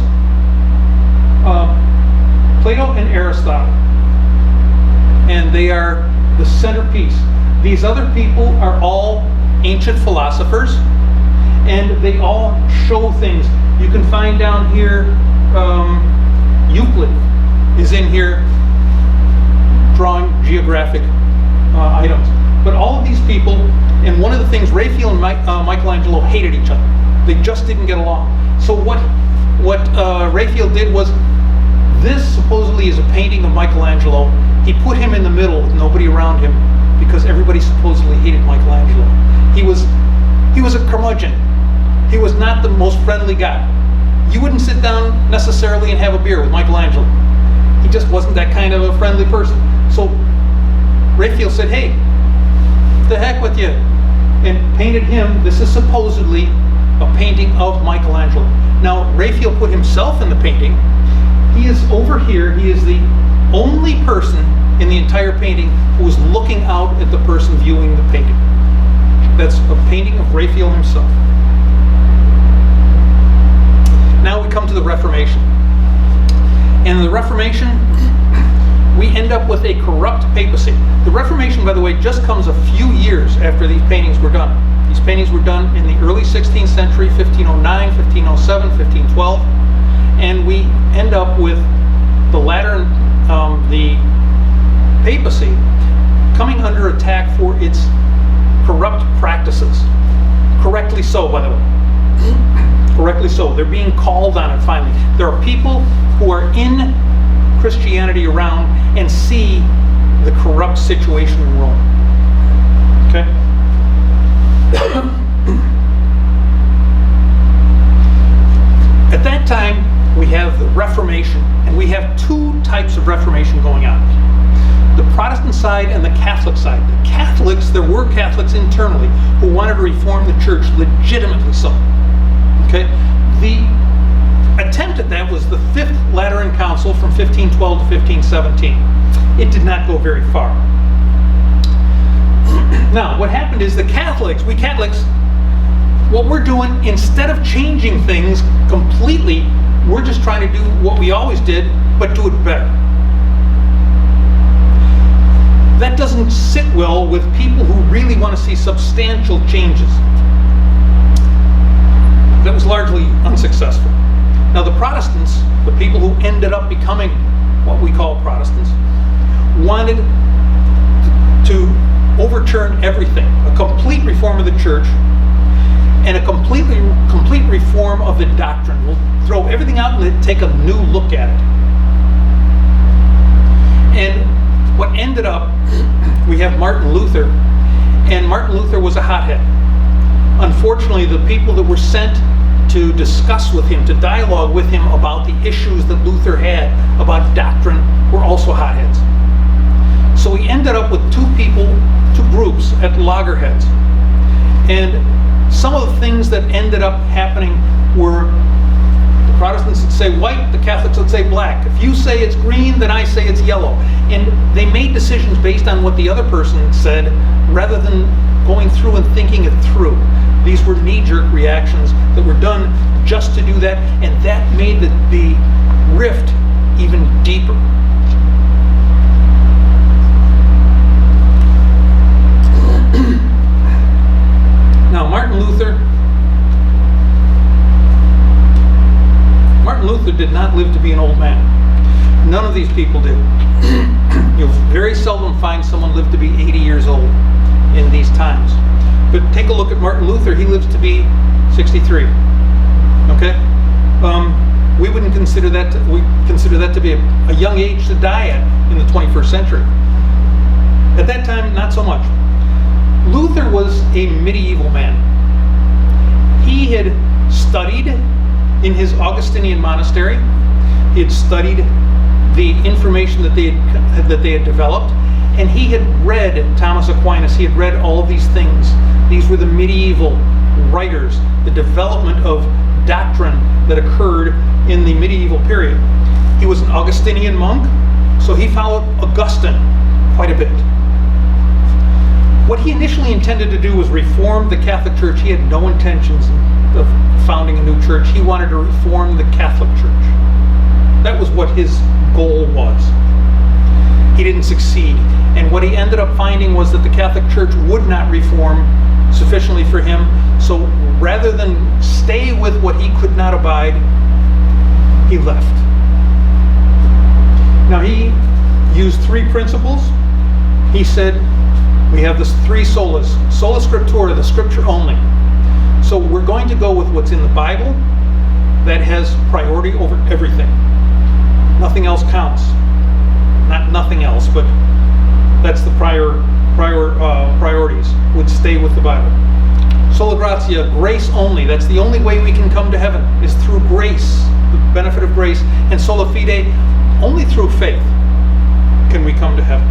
Plato and Aristotle, and they are the centerpiece. These other people are all ancient philosophers, and they all show things. You can find down here, Euclid is in here drawing geographic items. But all of these people, and one of the things, Raphael and Michelangelo hated each other. They just didn't get along. So what Raphael did was, this supposedly is a painting of Michelangelo. He put him in the middle with nobody around him because everybody supposedly hated Michelangelo. He was a curmudgeon. He was not the most friendly guy. You wouldn't sit down necessarily and have a beer with Michelangelo. He just wasn't that kind of a friendly person. So Raphael said, hey, the heck with you, and painted him. This is supposedly a painting of Michelangelo. Now, Raphael put himself in the painting. He is over here. He is the only person in the entire painting who is looking out at the person viewing the painting. That's a painting of Raphael himself. Now we come to the Reformation. And in the Reformation, we end up with a corrupt papacy. The Reformation, by the way, just comes a few years after these paintings were done. These paintings were done in the early 16th century, 1509, 1507, 1512. And we end up with the the papacy coming under attack for its corrupt practices. Correctly so, by the way. Correctly so. They're being called on it finally. There are people who are in Christianity around and see the corrupt situation in Rome. Okay? At that time, we have the Reformation, and we have two types of Reformation going on. The Protestant side and the Catholic side. The Catholics, there were Catholics internally who wanted to reform the church, legitimately so. Okay? The attempt at that was the Fifth Lateran Council from 1512 to 1517. It did not go very far. Now, what happened is we Catholics, what we're doing, instead of changing things completely, we're just trying to do what we always did, but do it better. That doesn't sit well with people who really want to see substantial changes. That was largely unsuccessful. Now the Protestants, the people who ended up becoming what we call Protestants, wanted to overturn everything, a complete reform of the church, and a complete reform of the doctrine. We'll throw everything out and take a new look at it. And what ended up, we have Martin Luther, and Martin Luther was a hothead. unfortunately, the people that were sent to discuss with him, to dialogue with him about the issues that Luther had about doctrine, were also hotheads. So he ended up with two groups at loggerheads. And some of the things that ended up happening were the Protestants would say white, the Catholics would say black. If you say it's green, then I say it's yellow. And they made decisions based on what the other person said rather than going through and thinking it through. These were knee-jerk reactions that were done just to do that, and that made the rift even deeper. Now, Martin Luther did not live to be an old man. None of these people did. You'll very seldom find someone live to be 80 years old in these times. But take a look at Martin Luther. He lives to be 63. Okay? We wouldn't consider that we consider that to be a young age to die at in the 21st century. At that time, not so much. Luther was a medieval man. He had studied in his Augustinian monastery. He had studied the information that they had developed, and he had read Thomas Aquinas. He had read all of these things. These were the medieval writers, the development of doctrine that occurred in the medieval period. He was an Augustinian monk, so he followed Augustine quite a bit. What he initially intended to do was reform the Catholic Church. He had no intentions of founding a new church. He wanted to reform the Catholic Church. That was what his goal was. He didn't succeed. And what he ended up finding was that the Catholic Church would not reform sufficiently for him. So rather than stay with what he could not abide, he left. Now he used three principles. He said, we have the three solas. Sola scriptura, the scripture only. So we're going to go with what's in the Bible that has priority over everything. Nothing else counts. Not nothing else, but that's the priorities would stay with the Bible. Sola gratia, grace only. That's the only way we can come to heaven, is through grace, the benefit of grace. And sola fide, only through faith can we come to heaven.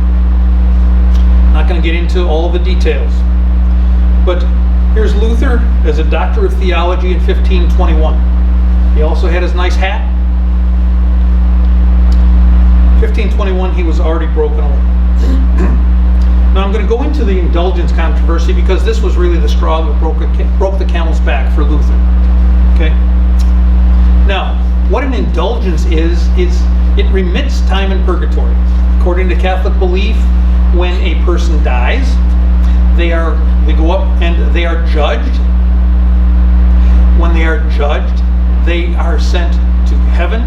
Not going to get into all of the details. But here's Luther as a doctor of theology in 1521. He also had his nice hat. 1521, he was already broken away. Now I'm going to go into the Indulgence Controversy because this was really the straw that broke the camel's back for Luther. Okay? Now, what an indulgence is it remits time in purgatory. According to Catholic belief, when a person dies, they go up and they are judged. When they are judged, they are sent to heaven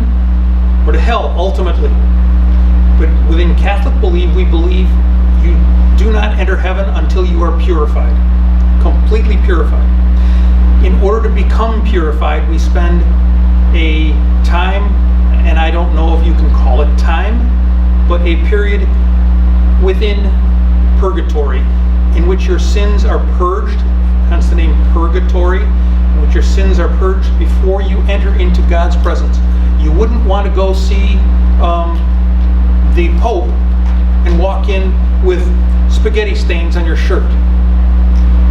or to hell ultimately. But within Catholic belief, we believe you do not enter heaven until you are purified, completely purified. In order to become purified, we spend a time, and I don't know if you can call it time, but a period within purgatory in which your sins are purged, hence the name purgatory, in which your sins are purged before you enter into God's presence. You wouldn't want to go see the Pope and walk in with spaghetti stains on your shirt.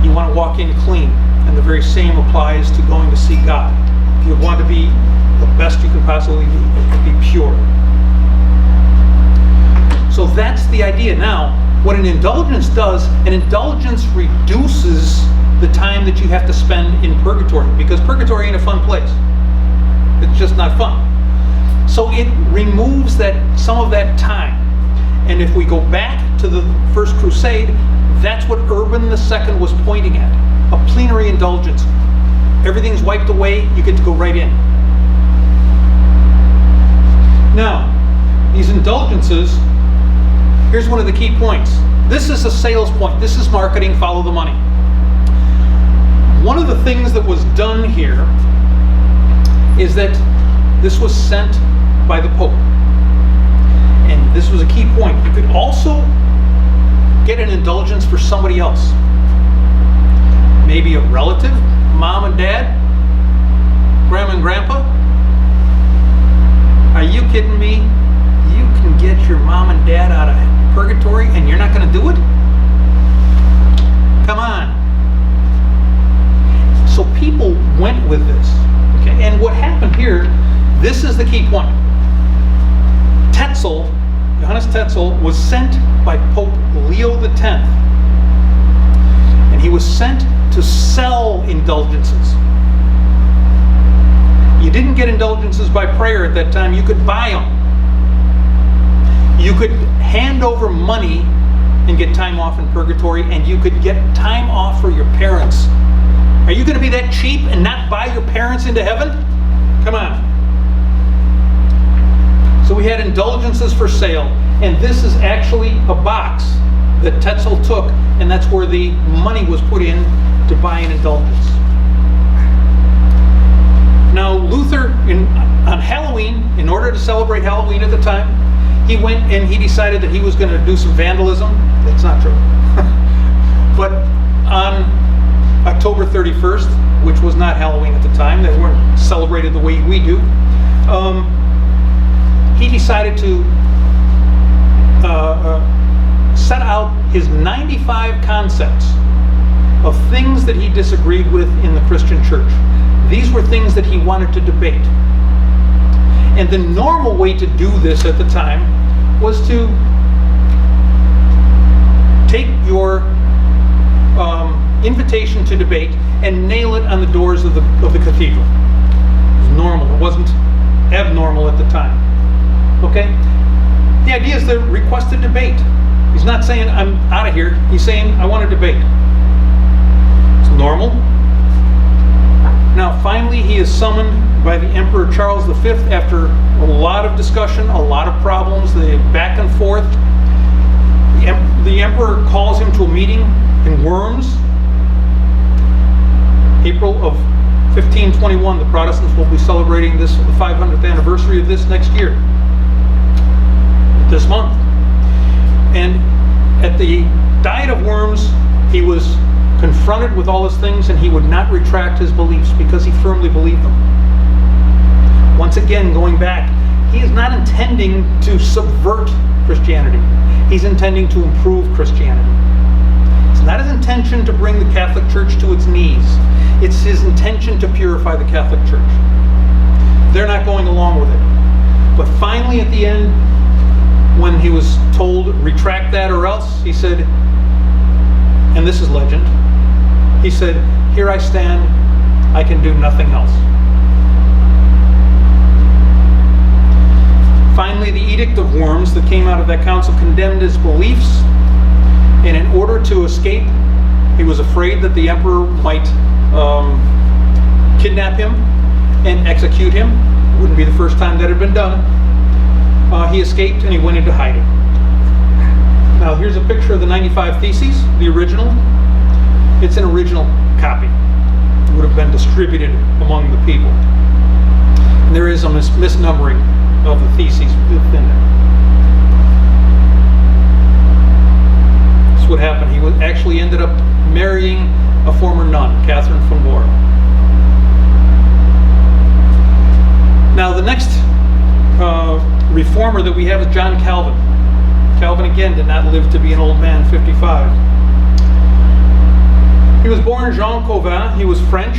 You want to walk in clean, and the very same applies to going to see God. You want to be the best you can possibly be pure. So that's the idea. Now, what an indulgence does, an indulgence reduces the time that you have to spend in purgatory, because purgatory ain't a fun place. It's just not fun. So it removes some of that time. And if we go back to the First Crusade, that's what Urban II was pointing at. A plenary indulgence. Everything's wiped away, you get to go right in. Now, these indulgences, here's one of the key points. This is a sales point. This is marketing, follow the money. One of the things that was done here is that this was sent by the Pope. And this was a key point. You could also get an indulgence for somebody else. maybe a relative, mom and dad, grandma and grandpa. Are you kidding me? You can get your mom and dad out of purgatory and you're not going to do it? Come on. So people went with this. Okay? And what happened here, this is the key point. Tetzel, Johannes Tetzel, was sent by Pope Leo X. And he was sent to sell indulgences. You didn't get indulgences by prayer at that time. You could buy them. You could hand over money and get time off in purgatory, and you could get time off for your parents. Are you going to be that cheap and not buy your parents into heaven? Come on. So we had indulgences for sale, and this is actually a box that Tetzel took, and that's where the money was put in to buy an indulgence. Now Luther, on Halloween, in order to celebrate Halloween at the time, he went and he decided that he was going to do some vandalism. That's not true. But on October 31st, which was not Halloween at the time, they weren't celebrated the way we do, he decided to set out his 95 concepts of things that he disagreed with in the Christian church. These were things that he wanted to debate. And the normal way to do this at the time was to take your invitation to debate and nail it on the doors of the cathedral. It was normal. It wasn't abnormal at the time. Okay? The idea is to request a debate. He's not saying, I'm out of here. He's saying, I want to debate. It's normal. Now, finally, he is summoned by the Emperor Charles V after a lot of discussion, a lot of problems, the back and forth. The Emperor calls him to a meeting in Worms. April of 1521, the Protestants will be celebrating the 500th anniversary of this next year, this month. And at the Diet of Worms, he was confronted with all his things, and he would not retract his beliefs because he firmly believed them. Once again, going back, he is not intending to subvert Christianity. He's intending to improve Christianity. It's not his intention to bring the Catholic Church to its knees. It's his intention to purify the Catholic Church. They're not going along with it. But finally, at the end, when he was told, retract that or else, he said, and this is legend, he said, here I stand, I can do nothing else. Finally, the Edict of Worms that came out of that council condemned his beliefs, and in order to escape, he was afraid that the emperor might kidnap him and execute him. It wouldn't be the first time that had been done. He escaped and he went into hiding. Now here's a picture of the 95 Theses, the original. It's an original copy. It would have been distributed among the people. And there is a misnumbering of the theses within there. That's what happened. He actually ended up marrying a former nun, Catherine von Bora. Now the next reformer that we have is John Calvin. Calvin again did not live to be an old man, 55. He was born in Jean Cauvin. He was French,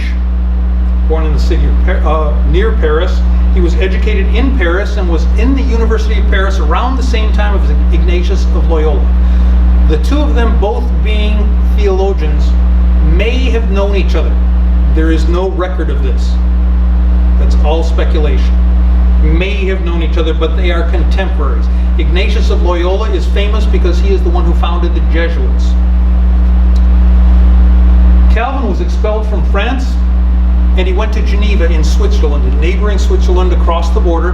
born in the city of near Paris. He was educated in Paris and was in the University of Paris around the same time as Ignatius of Loyola. The two of them, both being theologians, may have known each other. There is no record of this. That's all speculation. May have known each other, but they are contemporaries. Ignatius of Loyola is famous because he is the one who founded the Jesuits. Calvin was expelled from France, and he went to Geneva in Switzerland, in neighboring Switzerland across the border.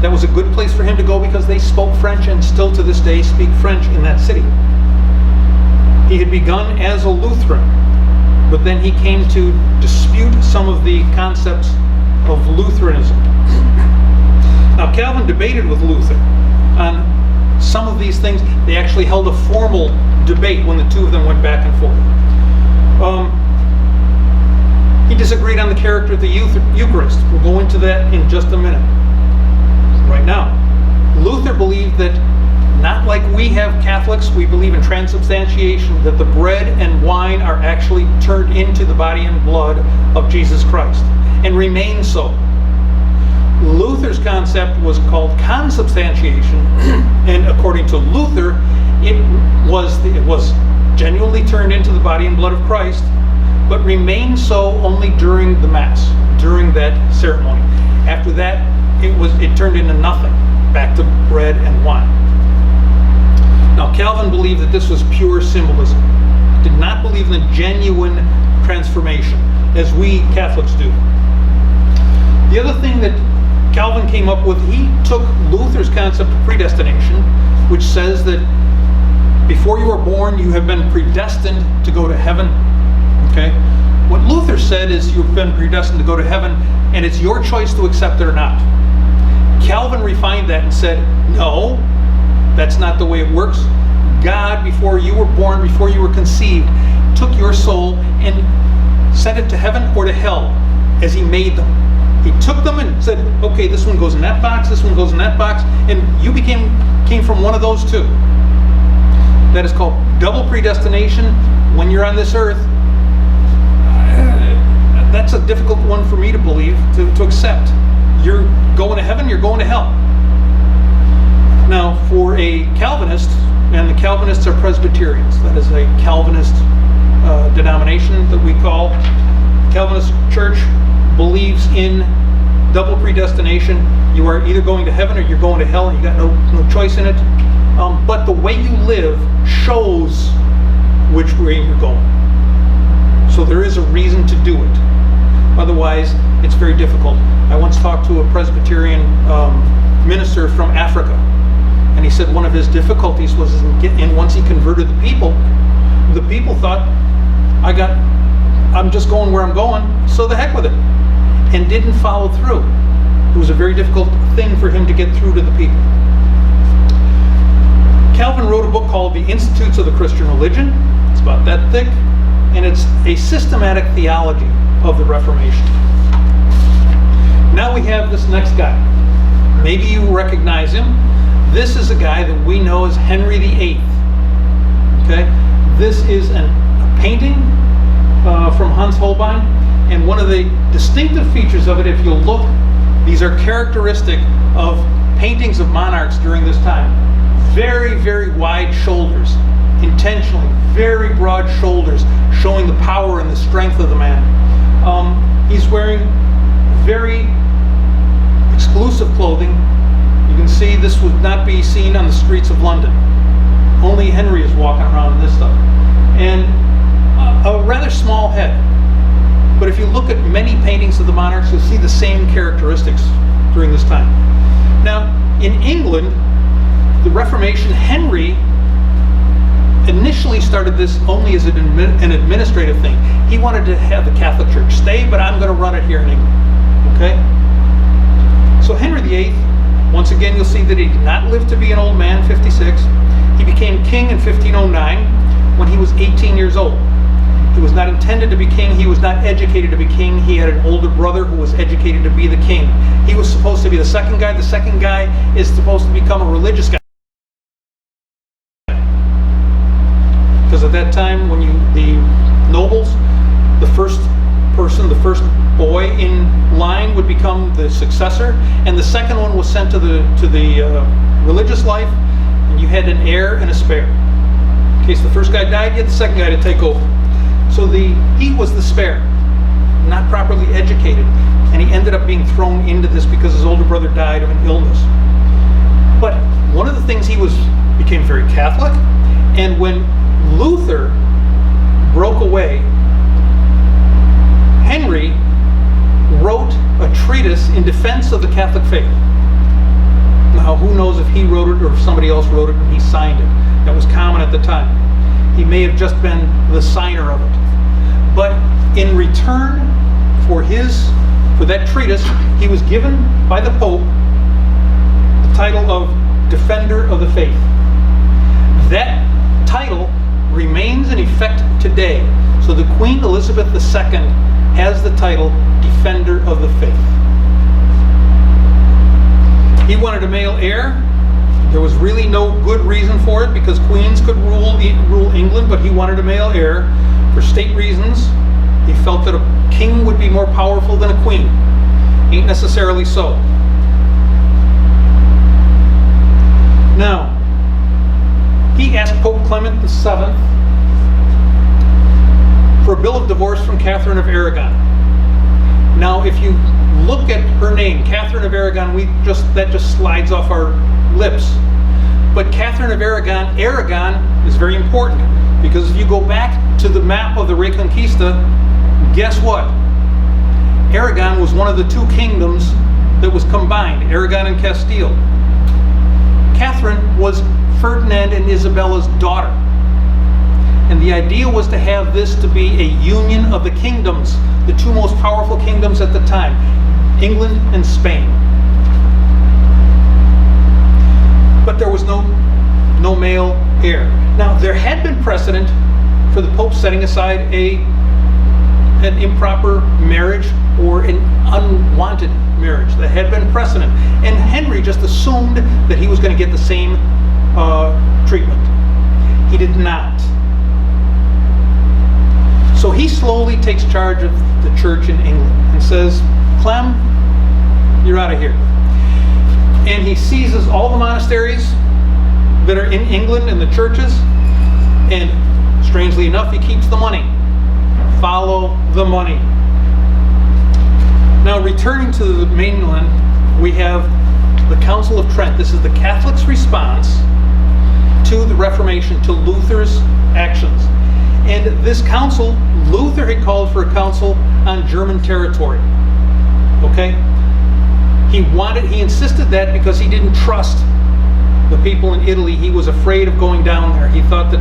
That was a good place for him to go because they spoke French and still to this day speak French in that city. He had begun as a Lutheran, but then he came to dispute some of the concepts of Lutheranism. Now Calvin debated with Luther on some of these things. They actually held a formal debate when the two of them went back and forth. disagreed on the character of the Eucharist. We'll go into that in just a minute. Right now, Luther believed that, not like we have Catholics, we believe in transubstantiation, that the bread and wine are actually turned into the body and blood of Jesus Christ, and remain so. Luther's concept was called consubstantiation, and according to Luther, it was genuinely turned into the body and blood of Christ, but remained so only during the Mass, during that ceremony. After that, it turned into nothing, back to bread and wine. Now, Calvin believed that this was pure symbolism. Did not believe in the genuine transformation, as we Catholics do. The other thing that Calvin came up with, he took Luther's concept of predestination, which says that before you are born, you have been predestined to go to heaven. Okay? What Luther said is you've been predestined to go to heaven, and it's your choice to accept it or not. Calvin refined that and said, no, that's not the way it works. God, before you were born, before you were conceived, took your soul and sent it to heaven or to hell as he made them. He took them and said, okay, this one goes in that box, this one goes in that box, and you came from one of those two. That is called double predestination. When you're on this earth, that's a difficult one for me to believe, to accept. You're going to heaven, you're going to hell. Now, for a Calvinist, and the Calvinists are Presbyterians, that is a Calvinist denomination that we call. Calvinist Church believes in double predestination. You are either going to heaven or you're going to hell, and you got no choice in it. But the way you live shows which way you're going. So there is a reason to do it. Otherwise, it's very difficult. I once talked to a Presbyterian minister from Africa, and he said one of his difficulties was in once he converted the people thought, I'm just going where I'm going, so the heck with it, and didn't follow through. It was a very difficult thing for him to get through to the people. Calvin wrote a book called The Institutes of the Christian Religion. It's about that thick, and it's a systematic theology of the Reformation. Now we have this next guy. Maybe you recognize him. This is a guy that we know as Henry VIII. Okay? This is a painting from Hans Holbein, and one of the distinctive features of it, if you'll look, these are characteristic of paintings of monarchs during this time. Very, very wide shoulders, intentionally, very broad shoulders, showing the power and the strength of the man. He's wearing very exclusive clothing. You can see this would not be seen on the streets of London. Only Henry is walking around in this stuff. And a rather small head. But if you look at many paintings of the monarchs, you'll see the same characteristics during this time. Now, in England, the Reformation, Henry initially started this only as an administrative thing. He wanted to have the Catholic Church stay, but I'm going to run it here in England. Okay? So Henry VIII, once again, you'll see that he did not live to be an old man, 56. He became king in 1509 when he was 18 years old. He was not intended to be king. He was not educated to be king. He had an older brother who was educated to be the king. He was supposed to be the second guy. The second guy is supposed to become a religious guy. Because at that time, when the nobles, the first person, the first boy in line would become the successor, and the second one was sent to the religious life, and you had an heir and a spare. In case the first guy died, you had the second guy to take over. So he was the spare, not properly educated, and he ended up being thrown into this because his older brother died of an illness. But one of the things became very Catholic, and when Luther broke away, Henry wrote a treatise in defense of the Catholic faith. Now, who knows if he wrote it or if somebody else wrote it and he signed it. That was common at the time. He may have just been the signer of it. But in return for that treatise, he was given by the Pope the title of Defender of the Faith. That title remains in effect today. So the Queen Elizabeth II has the title Defender of the Faith. He wanted a male heir. There was really no good reason for it because queens could rule England, but he wanted a male heir for state reasons. He felt that a king would be more powerful than a queen. Ain't necessarily so. Now, he asked Pope Clement VII for a bill of divorce from Catherine of Aragon. Now, if you look at her name, Catherine of Aragon, that just slides off our lips. But Catherine of Aragon is very important because if you go back to the map of the Reconquista, guess what? Aragon was one of the two kingdoms that was combined, Aragon and Castile. Catherine was Ferdinand and Isabella's daughter. And the idea was to have this to be a union of the kingdoms, the two most powerful kingdoms at the time, England and Spain. But there was no male heir. Now, there had been precedent for the Pope setting aside an improper marriage or an unwanted marriage. There had been precedent. And Henry just assumed that he was going to get the same treatment. He did not. So he slowly takes charge of the church in England and says, Clem, you're out of here. And he seizes all the monasteries that are in England and the churches, and strangely enough, he keeps the money. Follow the money. Now, returning to the mainland, we have the Council of Trent. This is the Catholics' response to the Reformation, to Luther's actions. And this council, Luther had called for a council on German territory. Okay? He insisted that because he didn't trust the people in Italy. He was afraid of going down there. He thought that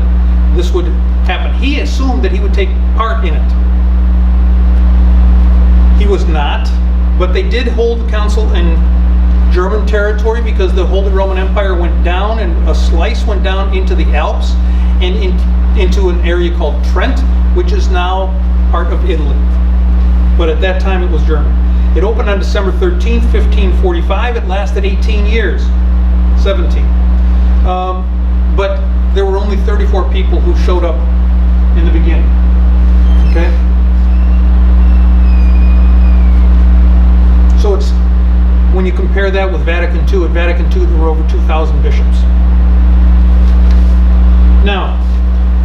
this would happen. He assumed that he would take part in it. He was not, but they did hold the council in German territory because the Holy Roman Empire went down and a slice went down into the Alps and into an area called Trent, which is now part of Italy. But at that time it was German. It opened on December 13th, 1545. It lasted 18 years. 17. But there were only 34 people who showed up in the beginning. Okay? So it's, when you compare that with Vatican II, at Vatican II there were over 2,000 bishops. Now,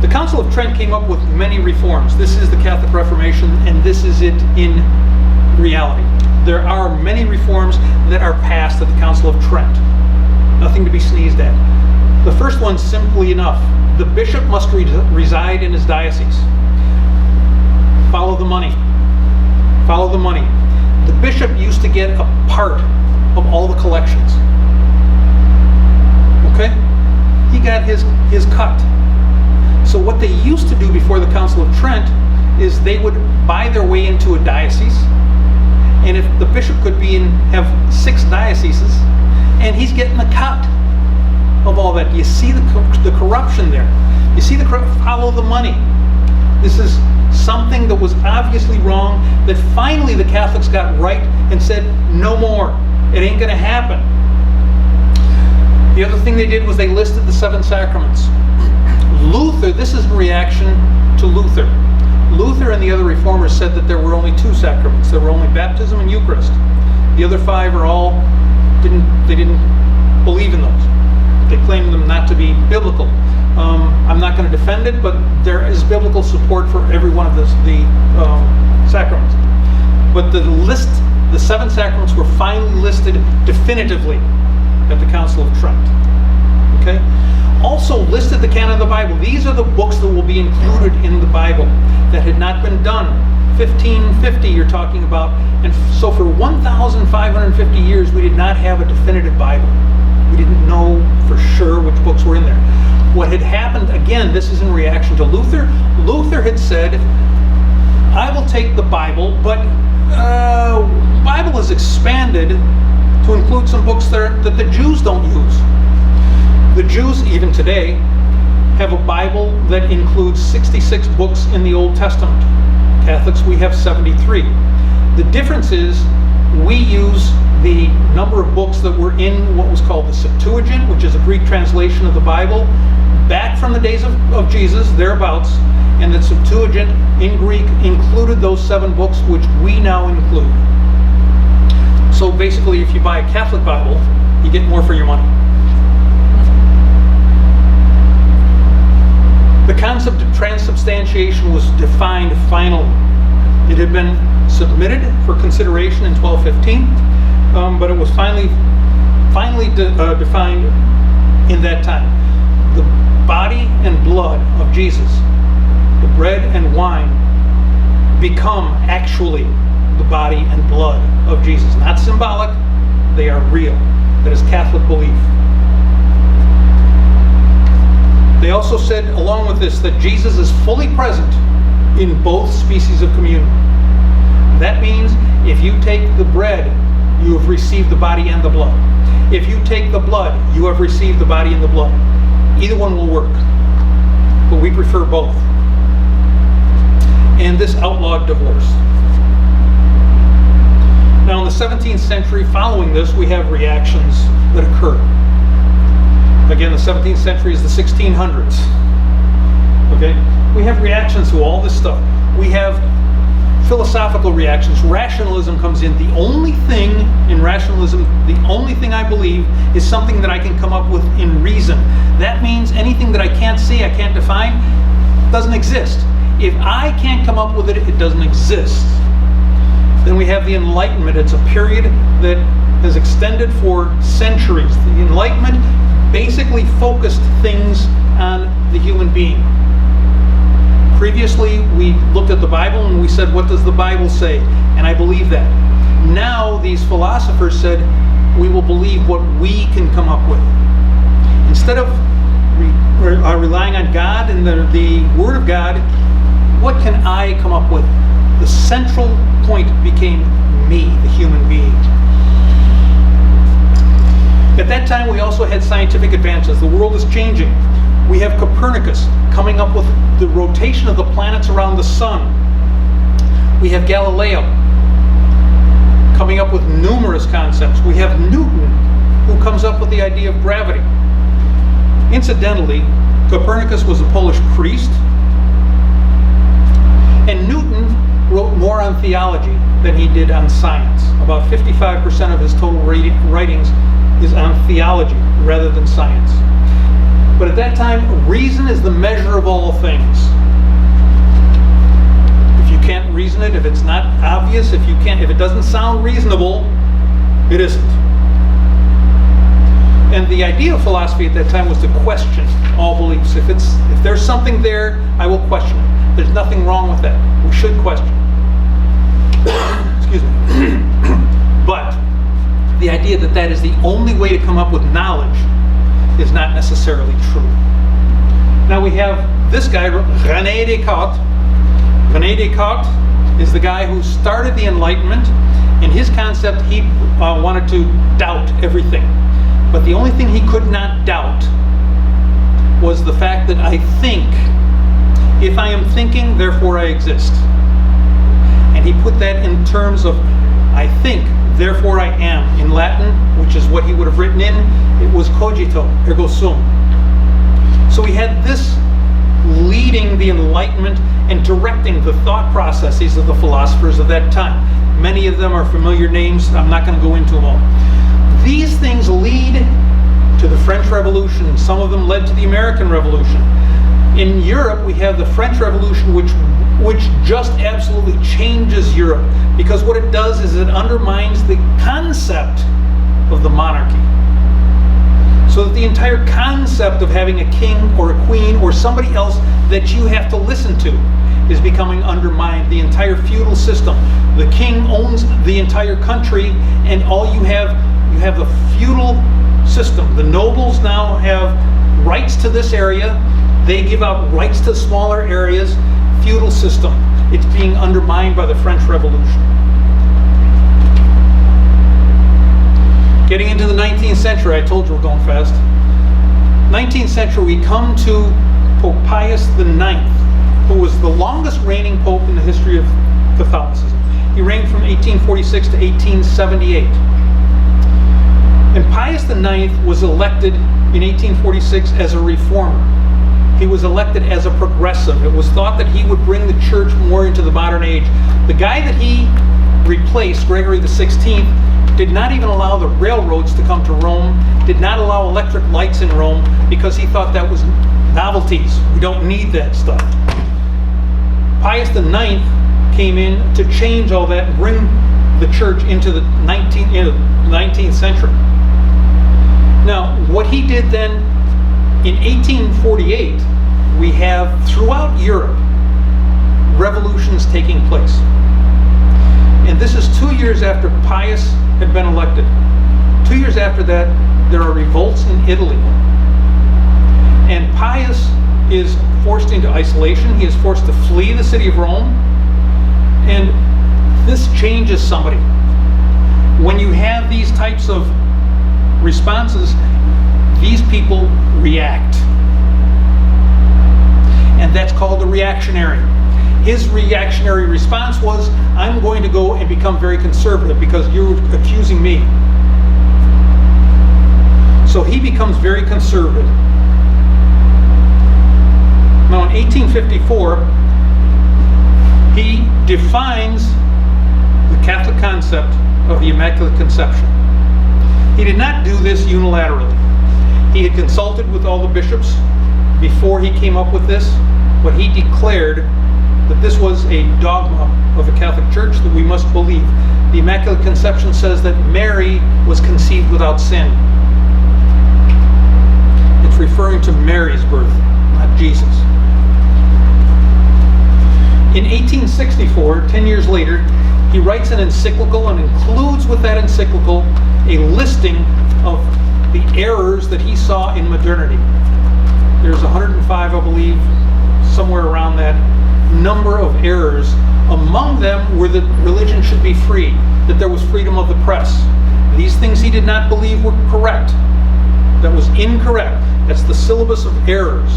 the Council of Trent came up with many reforms. This is the Catholic Reformation, and this is it in reality. There are many reforms that are passed at the Council of Trent. Nothing to be sneezed at. The first one, simply enough, the bishop must reside in his diocese. Follow the money. Follow the money. The bishop used to get a part of all the collections. Okay? He got his cut. So what they used to do before the Council of Trent is they would buy their way into a diocese, and if the bishop could have 6 dioceses, and he's getting a cut of all that. You see the corruption there. You see follow the money. This is something that was obviously wrong, that finally the Catholics got right and said, no more. It ain't going to happen. The other thing they did was they listed the 7 sacraments. Luther, this is in reaction to Luther. Luther and the other reformers said that there were only 2 sacraments. There were only baptism and Eucharist. The other 5 they didn't believe in those. They claimed them not to be biblical. I'm not going to defend it, but there is biblical support for every one of the sacraments. But the 7 sacraments were finally listed definitively at the Council of Trent. Okay? Also listed the canon of the Bible. These are the books that will be included in the Bible that had not been done. 1550 you're talking about. And so for 1,550 years we did not have a definitive Bible. We didn't know for sure which books were in there. What had happened, again, this is in reaction to Luther. Luther had said, I will take the Bible, but Bible is expanded to include some books that the Jews don't use. The Jews, even today, have a Bible that includes 66 books in the Old Testament. Catholics, we have 73. The difference is we use the number of books that were in what was called the Septuagint, which is a Greek translation of the Bible, back from the days of Jesus, thereabouts, and the Septuagint in Greek included those 7 books, which we now include. So basically, if you buy a Catholic Bible, you get more for your money. The concept of transubstantiation was defined finally. It had been submitted for consideration in 1215, but it was finally defined in that time. The body and blood of Jesus, the bread and wine, become actually the body and blood of Jesus. Not symbolic, they are real. That is Catholic belief. They also said, along with this, that Jesus is fully present in both species of communion. That means if you take the bread, you have received the body and the blood. If you take the blood, you have received the body and the blood. Either one will work, but we prefer both. And this outlawed divorce. Now in the 17th century, following this, we have reactions that occur. Again, the 17th century is the 1600s. Okay? We have reactions to all this stuff. We have philosophical reactions. Rationalism comes in. The only thing in rationalism, the only thing I believe is something that I can come up with in reason. That means anything that I can't see, I can't define, doesn't exist. If I can't come up with it, it doesn't exist. Then we have the Enlightenment. It's a period that has extended for centuries. The Enlightenment basically focused things on the human being. Previously, we looked at the Bible and we said, what does the Bible say? And I believe that. Now, these philosophers said, we will believe what we can come up with. Instead of relying on God and the Word of God, what can I come up with? The central point became me, the human being. At that time, we also had scientific advances. The world is changing. We have Copernicus coming up with the rotation of the planets around the sun. We have Galileo coming up with numerous concepts. We have Newton, who comes up with the idea of gravity. Incidentally, Copernicus was a Polish priest, and Newton wrote more on theology than he did on science. About 55% of his total writings is on theology rather than science. But at that time, reason is the measure of all things. If you can't reason it, if it's not obvious, if it doesn't sound reasonable, it isn't. And the idea of philosophy at that time was to question all beliefs. If there's something there, I will question it. There's nothing wrong with that. We should question. Excuse me. But the idea that that is the only way to come up with knowledge is not necessarily true. Now we have this guy, René Descartes. René Descartes is the guy who started the Enlightenment. In his concept, he wanted to doubt everything. But the only thing he could not doubt was the fact that I think. If I am thinking, therefore I exist. And he put that in terms of I think, therefore I am. In Latin, which is what he would have written in, it was cogito, ergo sum. So he had this leading the Enlightenment and directing the thought processes of the philosophers of that time. Many of them are familiar names. I'm not going to go into them all. These things lead to the French Revolution. Some of them led to the American Revolution. In Europe, we have the French Revolution, which just absolutely changes Europe, because what it does is it undermines the concept of the monarchy. So that the entire concept of having a king or a queen or somebody else that you have to listen to is becoming undermined. The entire feudal system. The king owns the entire country, and all you have the feudal system. The nobles now have rights to this area. They give out rights to smaller areas. Feudal system. It's being undermined by the French Revolution. Getting into the 19th century, I told you we're going fast. 19th century, we come to Pope Pius IX. who was the longest reigning pope in the history of Catholicism. He reigned from 1846 to 1878. And Pius IX was elected in 1846 as a reformer. He was elected as a progressive. It was thought that he would bring the church more into the modern age. The guy that he replaced, Gregory XVI, did not even allow the railroads to come to Rome, did not allow electric lights in Rome, because he thought that was novelties. We don't need that stuff. Pius IX came in to change all that and bring the church into the 19th century. Now, what he did then, in 1848, we have throughout Europe revolutions taking place. And this is 2 years after Pius had been elected. 2 years after that, there are revolts in Italy. And Pius is forced into isolation. He is forced to flee the city of Rome. And this changes somebody. When you have these types of responses, these people react. And that's called a reactionary. His reactionary response was, I'm going to go and become very conservative because you're accusing me. So he becomes very conservative. Now in 1854, he defines the Catholic concept of the Immaculate Conception. He did not do this unilaterally. He had consulted with all the bishops before he came up with this, but he declared that this was a dogma of the Catholic Church that we must believe. The Immaculate Conception says that Mary was conceived without sin. It's referring to Mary's birth, not Jesus. In 1864, 10 years later, he writes an encyclical and includes with that encyclical a listing of the errors that he saw in modernity. There's 105, I believe, somewhere around that number of errors. Among them were that religion should be free, that there was freedom of the press. These things he did not believe were correct. That was incorrect. That's the syllabus of errors.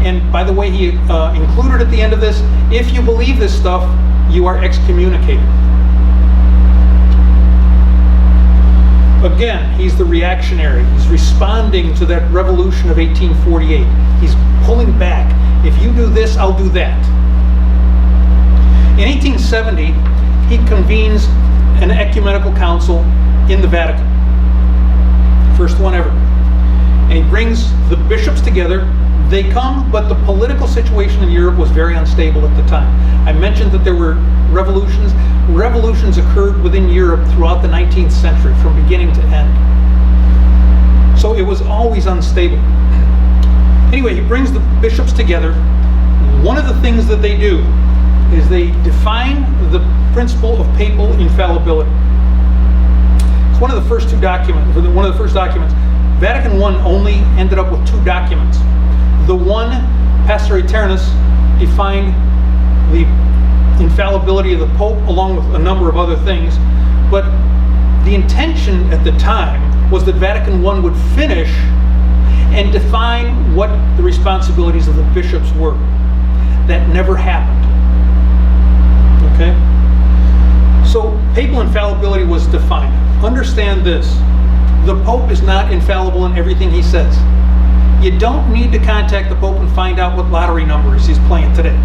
And by the way, he included at the end of this, if you believe this stuff, you are excommunicated. Again, he's the reactionary. He's responding to that revolution of 1848. He's pulling back. If you do this, I'll do that. In 1870, he convenes an ecumenical council in the Vatican. First one ever. And he brings the bishops together. They come, but the political situation in Europe was very unstable at the time. I mentioned that there were revolutions. Revolutions occurred within Europe throughout the 19th century, from beginning to end. So it was always unstable. Anyway, he brings the bishops together. One of the things that they do is they define the principle of papal infallibility. It's one of the first documents. Vatican I only ended up with 2 documents. The one, Pastor Eternus, defined the infallibility of the Pope along with a number of other things, but the intention at the time was that Vatican I would finish and define what the responsibilities of the bishops were. That never happened. Okay? So papal infallibility was defined. Understand this. The Pope is not infallible in everything he says. You don't need to contact the Pope and find out what lottery numbers he's playing today.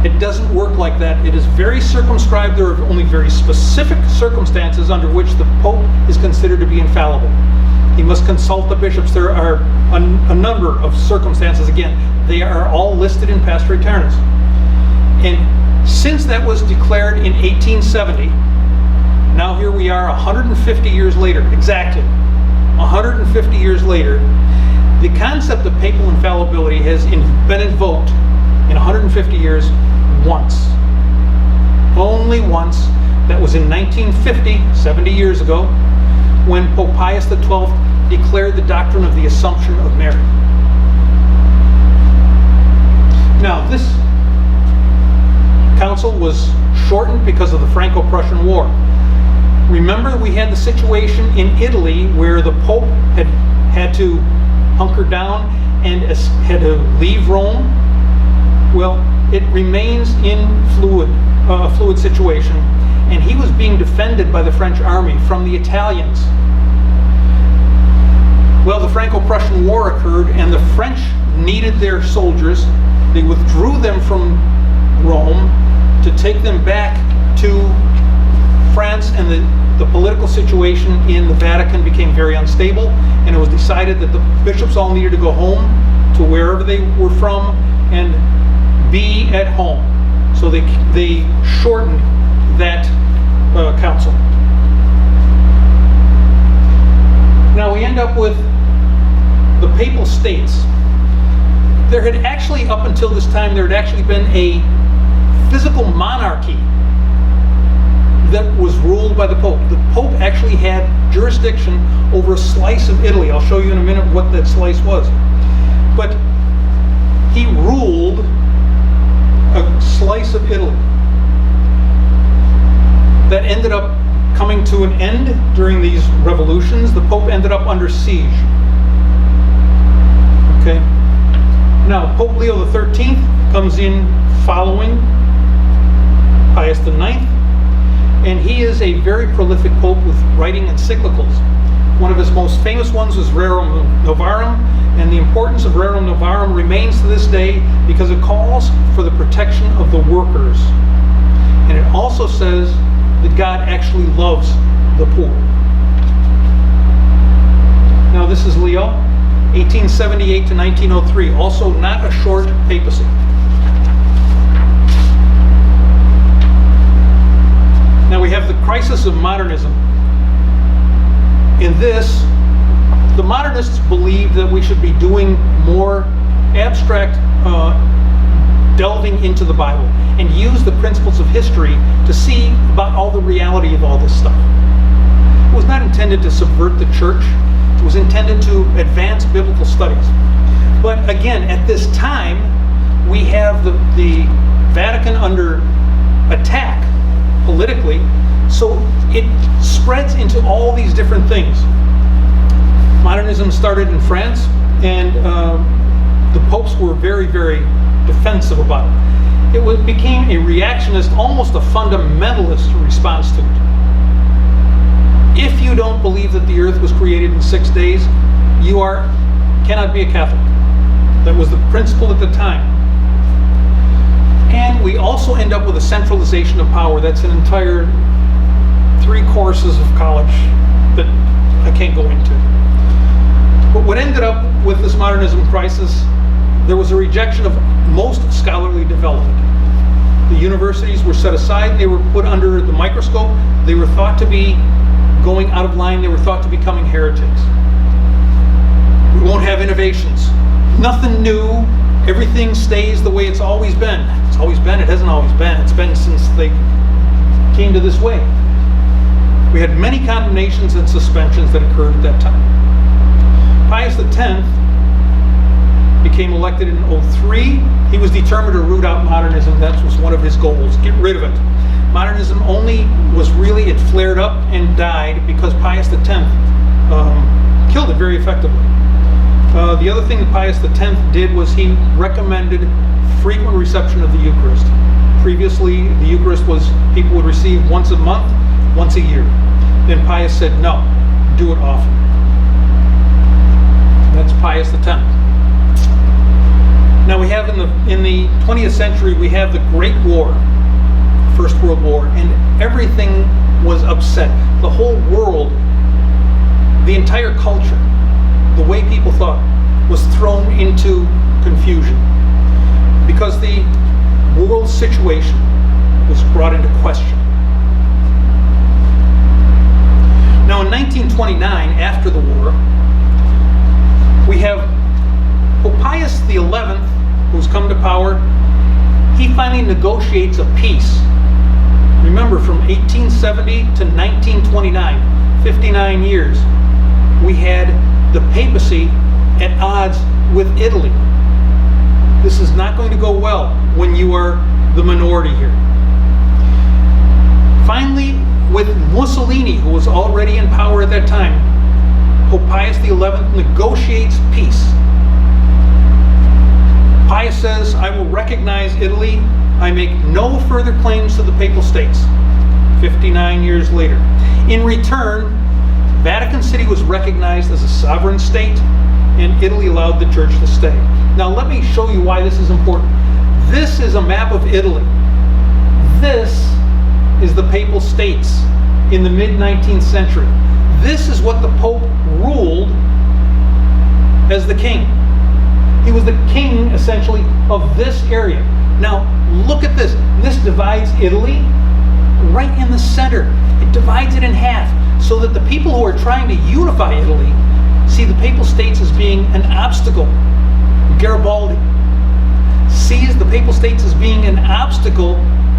It doesn't work like that. It is very circumscribed. There are only very specific circumstances under which the Pope is considered to be infallible. He must consult the bishops. There are a number of circumstances. Again, they are all listed in Pastor Eternus. And since that was declared in 1870, now here we are 150 years later, exactly 150 years later, the concept of papal infallibility has been invoked in 150 years once. Only once. That was in 1950, 70 years ago, when Pope Pius XII declared the doctrine of the Assumption of Mary. Now, this council was shortened because of the Franco-Prussian War. Remember, we had the situation in Italy where the Pope had to hunker down and had to leave Rome. Well, it remains in a fluid situation, and he was being defended by the French army from the Italians. Well, the Franco-Prussian War occurred, and the French needed their soldiers. They withdrew them from Rome to take them back to France, and the political situation in the Vatican became very unstable, and it was decided that the bishops all needed to go home to wherever they were from and be at home. So they shortened that council. Now we end up with the Papal States. There had actually, up until this time, there had actually been a physical monarchy that was ruled by the Pope. The Pope actually had jurisdiction over a slice of Italy. I'll show you in a minute what that slice was. But he ruled a slice of Italy that ended up coming to an end during these revolutions. The Pope ended up under siege. Okay. Now, Pope Leo XIII comes in following Pius IX, and he is a very prolific pope with writing encyclicals. One of his most famous ones was Rerum Novarum, and the importance of Rerum Novarum remains to this day because it calls for the protection of the workers. And it also says that God actually loves the poor. Now this is Leo, 1878 to 1903, also not a short papacy. Now we have the crisis of modernism. In this, the modernists believed that we should be doing more abstract delving into the Bible and use the principles of history to see about all the reality of all this stuff. It was not intended to subvert the church. It was intended to advance biblical studies. But again, at this time, we have the Vatican under attack politically, so it spreads into all these different things. Modernism started in France, and the popes were very, very defensive about it. It became a reactionist, almost a fundamentalist response to it. If you don't believe that the earth was created in 6 days, you cannot be a Catholic. That was the principle at the time. And we also end up with a centralization of power. That's an entire 3 courses of college that I can't go into. But what ended up with this modernism crisis, there was a rejection of most scholarly development. The universities were set aside, they were put under the microscope, they were thought to be going out of line, they were thought to be becoming heretics. We won't have innovations. Nothing new, everything stays the way it's always been. It's always been, it hasn't always been. It's been since they came to this way. We had many condemnations and suspensions that occurred at that time. Pius X became elected in 03. He was determined to root out modernism. That was one of his goals, get rid of it. Modernism only was really, it flared up and died because Pius X killed it very effectively. The other thing that Pius X did was he recommended frequent reception of the Eucharist. Previously, the Eucharist was, people would receive once a month, once a year. Then Pius said, no, do it often. That's Pius X. Now we have in the 20th century, we have the Great War, First World War, and everything was upset. The whole world, the entire culture, the way people thought, was thrown into confusion because the world situation was brought into question. Now in 1929, after the war, we have Pope Pius XI, who's come to power. He finally negotiates a peace. Remember, from 1870 to 1929, 59 years, we had the papacy at odds with Italy. This is not going to go well when you are the minority here. Finally, with Mussolini, who was already in power at that time, Pope Pius XI negotiates peace. Pius says, I will recognize recognize Italy. I make no further claims to the Papal States. 59 years later. In return, Vatican City was recognized as a sovereign state, and Italy allowed the church to stay. Now let me show you why this is important. This is a map of Italy. This is the Papal States in the mid-19th century. This is what the Pope ruled as the king. He was the king, essentially, of this area. Now, look at this. This divides Italy right in the center. It divides it in half so that the people who are trying to unify Italy see the Papal States as being an obstacle. Garibaldi sees the Papal States as being an obstacle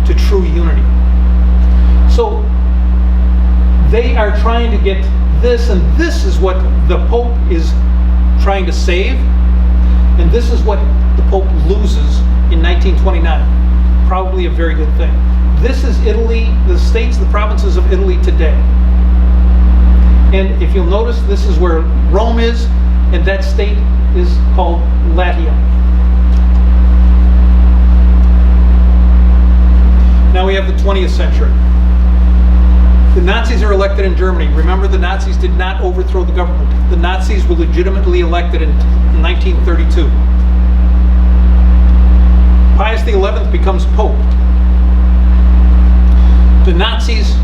to true unity. So they are trying to get this, and this is what the Pope is trying to save, and this is what the Pope loses in 1929. Probably a very good thing. This is Italy, the states, the provinces of Italy today. And if you'll notice, this is where Rome is, and that state is called Latium. Now we have the 20th century. The Nazis are elected in Germany. Remember, the Nazis did not overthrow the government. The Nazis were legitimately elected in 1932. Pius XI becomes Pope. The Nazis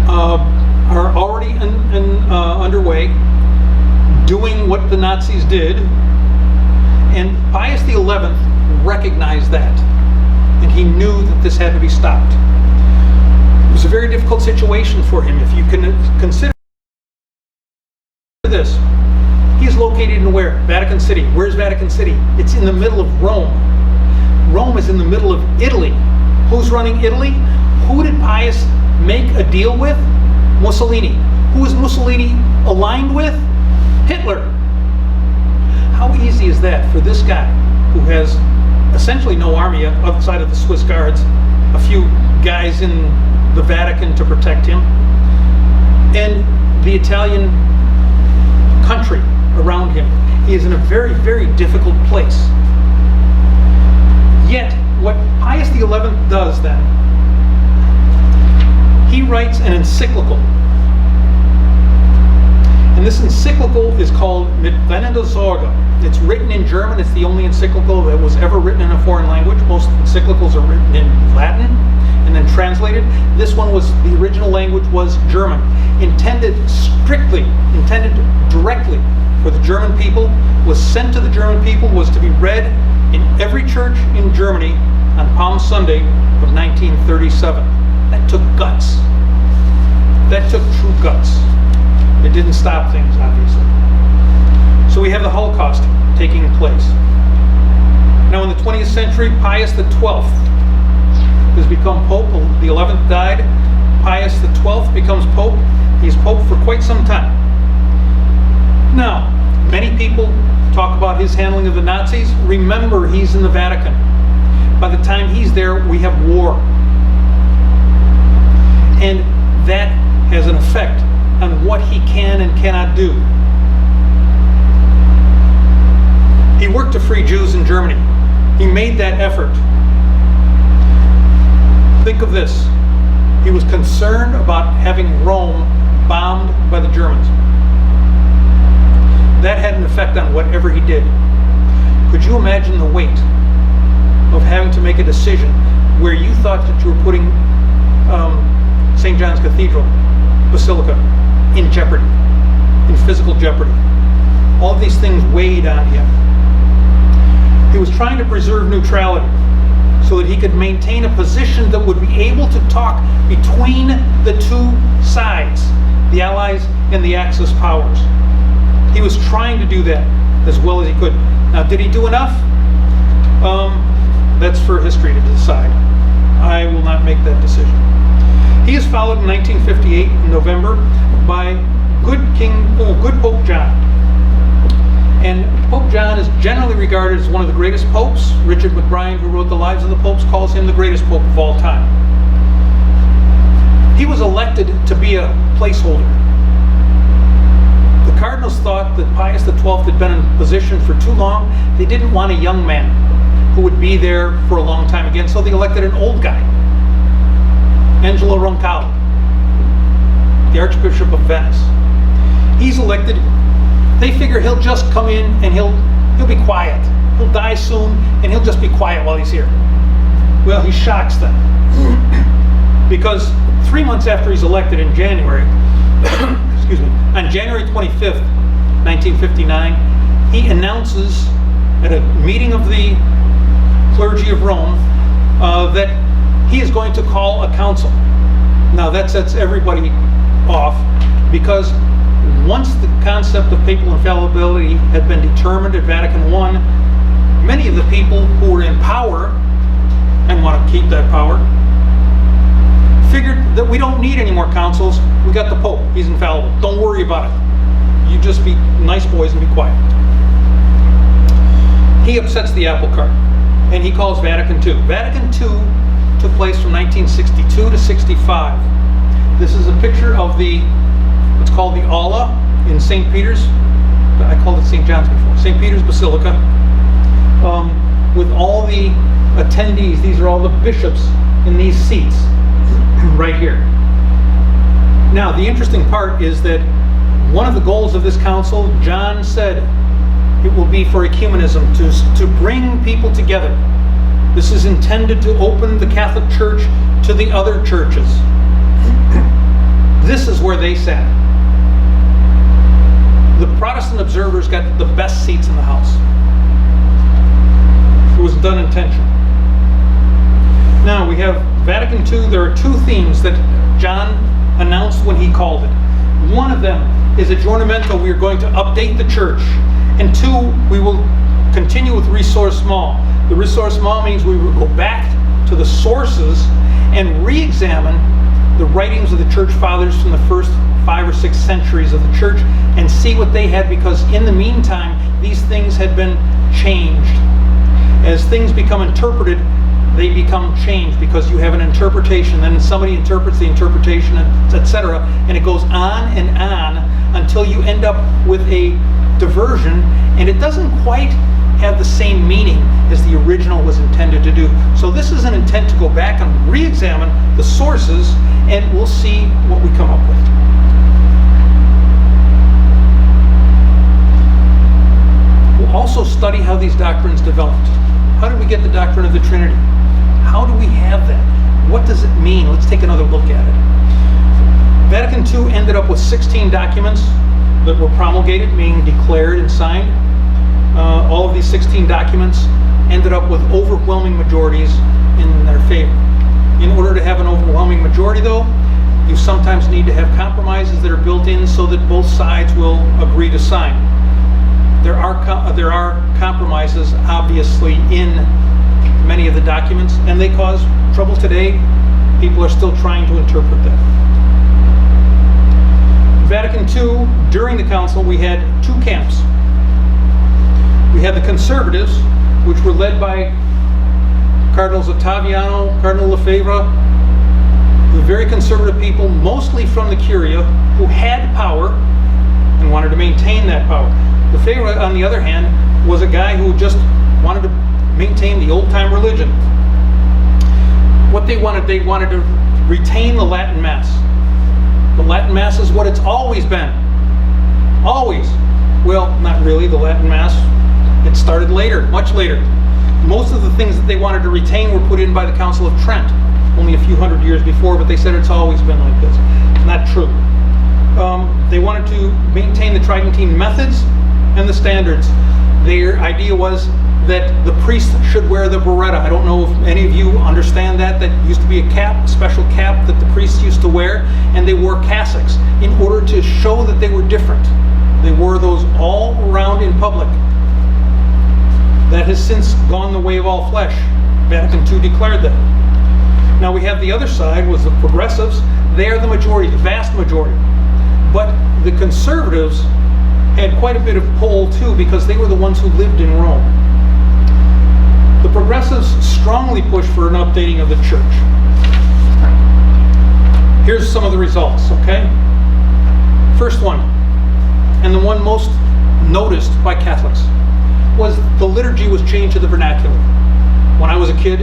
are already underway, doing what the Nazis did, and Pius XI recognized that, and he knew that this had to be stopped. It was a very difficult situation for him. If you can consider this, he is located in where? Vatican City. Where's Vatican City? It's in the middle of Rome. Rome is in the middle of Italy. Who's running Italy? Who did Pius make a deal with? Mussolini. Who is Mussolini aligned with? Hitler. How easy is that for this guy who has essentially no army outside of the Swiss Guards, a few guys in the Vatican to protect him, and the Italian country around him? He is in a very, very difficult place. Yet, what Pius XI does then, he writes an encyclical. And this encyclical is called Mit brennender Sorge. It's written in German. It's the only encyclical that was ever written in a foreign language. Most encyclicals are written in Latin and then translated. This one was, the original language was German. Intended directly for the German people, was sent to the German people, was to be read in every church in Germany on Palm Sunday of 1937. That took guts. That took true guts. It didn't stop things, obviously. So we have the Holocaust taking place. Now in the 20th century, Pius XII has become Pope. The 11th died. Pius XII becomes Pope. He's Pope for quite some time. Now, many people talk about his handling of the Nazis. Remember, he's in the Vatican. By the time he's there, we have war. And that has an effect on what he can and cannot do. He worked to free Jews in Germany. He made that effort. Think of this. He was concerned about having Rome bombed by the Germans. That had an effect on whatever he did. Could you imagine the weight of having to make a decision where you thought that you were putting St. John's Cathedral Basilica in jeopardy, in physical jeopardy? All of these things weighed on him. He was trying to preserve neutrality so that he could maintain a position that would be able to talk between the two sides, the Allies and the Axis powers. He was trying to do that as well as he could. Now, did he do enough? That's for history to decide. I will not make that decision. He is followed in 1958 in November by good Pope John. And Pope John is generally regarded as one of the greatest popes. Richard McBrien, who wrote The Lives of the Popes, calls him the greatest pope of all time. He was elected to be a placeholder. The cardinals thought that Pius XII had been in position for too long. They didn't want a young man who would be there for a long time again, so they elected an old guy, Angelo Roncalli, the Archbishop of Venice. He's elected. They figure he'll just come in and he'll be quiet. He'll die soon and he'll just be quiet while he's here. Well, he shocks them. Because 3 months after he's elected in January, excuse me, on January 25th, 1959, he announces at a meeting of the clergy of Rome that he is going to call a council. Now that sets everybody off, because once the concept of papal infallibility had been determined at Vatican I, many of the people who were in power and want to keep that power figured that we don't need any more councils. We got the Pope. He's infallible. Don't worry about it. You just be nice boys and be quiet. He upsets the apple cart and he calls Vatican II. Vatican II took place from 1962 to 65. This is a picture of the what's called the Aula in St. Peter's. I called it St. John's before. St. Peter's Basilica. With all the attendees. These are all the bishops in these seats right here. Now, the interesting part is that one of the goals of this council, John said, it will be for ecumenism, to bring people together. This is intended to open the Catholic Church to the other churches. This is where they sat. The Protestant observers got the best seats in the house. It was done intentionally. Now we have Vatican II. There are two themes that John announced when he called it. One of them is Aggiornamento. We are going to update the church. And two, we will continue with Risorg Small. The Risorg Small means we will go back to the sources and re-examine the writings of the church fathers from the first 5 or 6 centuries of the church and see what they had, because in the meantime these things had been changed. As things become interpreted, they become changed, because you have an interpretation, then somebody interprets the interpretation, etc., and it goes on and on until you end up with a diversion, and it doesn't quite have the same meaning as the original was intended to do. So this is an intent to go back and re-examine the sources, and we'll see what we come up with. We'll also study how these doctrines developed. How did we get the doctrine of the Trinity? How do we have that? What does it mean? Let's take another look at it. Vatican II ended up with 16 documents that were promulgated, being declared and signed. All of these 16 documents ended up with overwhelming majorities in their favor. In order to have an overwhelming majority, though, you sometimes need to have compromises that are built in so that both sides will agree to sign. There are compromises, obviously, in many of the documents, and they cause trouble today. People are still trying to interpret that. Vatican II, during the council, we had 2 camps. We had the conservatives, which were led by Cardinals Ottaviano, Cardinal Lefebvre, the very conservative people, mostly from the Curia, who had power and wanted to maintain that power. Lefebvre, on the other hand, was a guy who just wanted to maintain the old-time religion. What they wanted to retain the Latin Mass. The Latin Mass is what it's always been. Always. Well, not really. The Latin Mass, it started later, much later. Most of the things that they wanted to retain were put in by the Council of Trent, only a few hundred years before, but they said it's always been like this. Not true. They wanted to maintain the Tridentine methods and the standards. Their idea was that the priest should wear the biretta. I don't know if any of you understand that. That used to be a cap, a special cap that the priests used to wear, and they wore cassocks in order to show that they were different. They wore those all around in public. That has since gone the way of all flesh. Vatican II declared that. Now we have the other side, was the progressives. They are the majority, the vast majority. But the conservatives had quite a bit of pull too, because they were the ones who lived in Rome. The progressives strongly pushed for an updating of the church. Here's some of the results, okay? First one, and the one most noticed by Catholics, was the liturgy was changed to the vernacular. When I was a kid,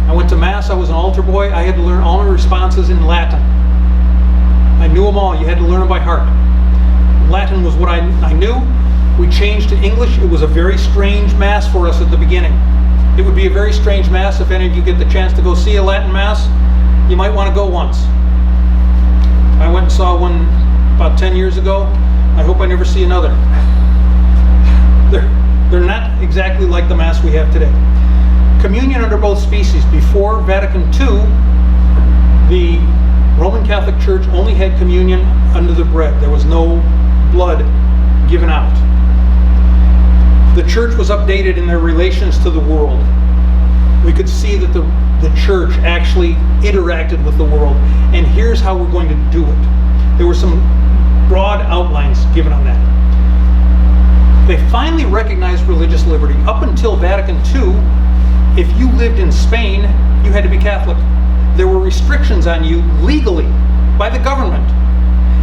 I went to Mass, I was an altar boy, I had to learn all my responses in Latin. I knew them all, you had to learn them by heart. Latin was what I knew. We changed to English. It was a very strange Mass for us at the beginning. It would be a very strange Mass. If any of you get the chance to go see a Latin Mass, you might want to go once. I went and saw one about 10 years ago. I hope I never see another. They're not exactly like the Mass we have today. Communion under both species. Before Vatican II, the Roman Catholic Church only had communion under the bread. There was no blood given out. The church was updated in their relations to the world. We could see that the church actually interacted with the world, and here's how we're going to do it. There were some broad outlines given on that. They finally recognized religious liberty. Up until Vatican II, if you lived in Spain, you had to be Catholic. There were restrictions on you legally by the government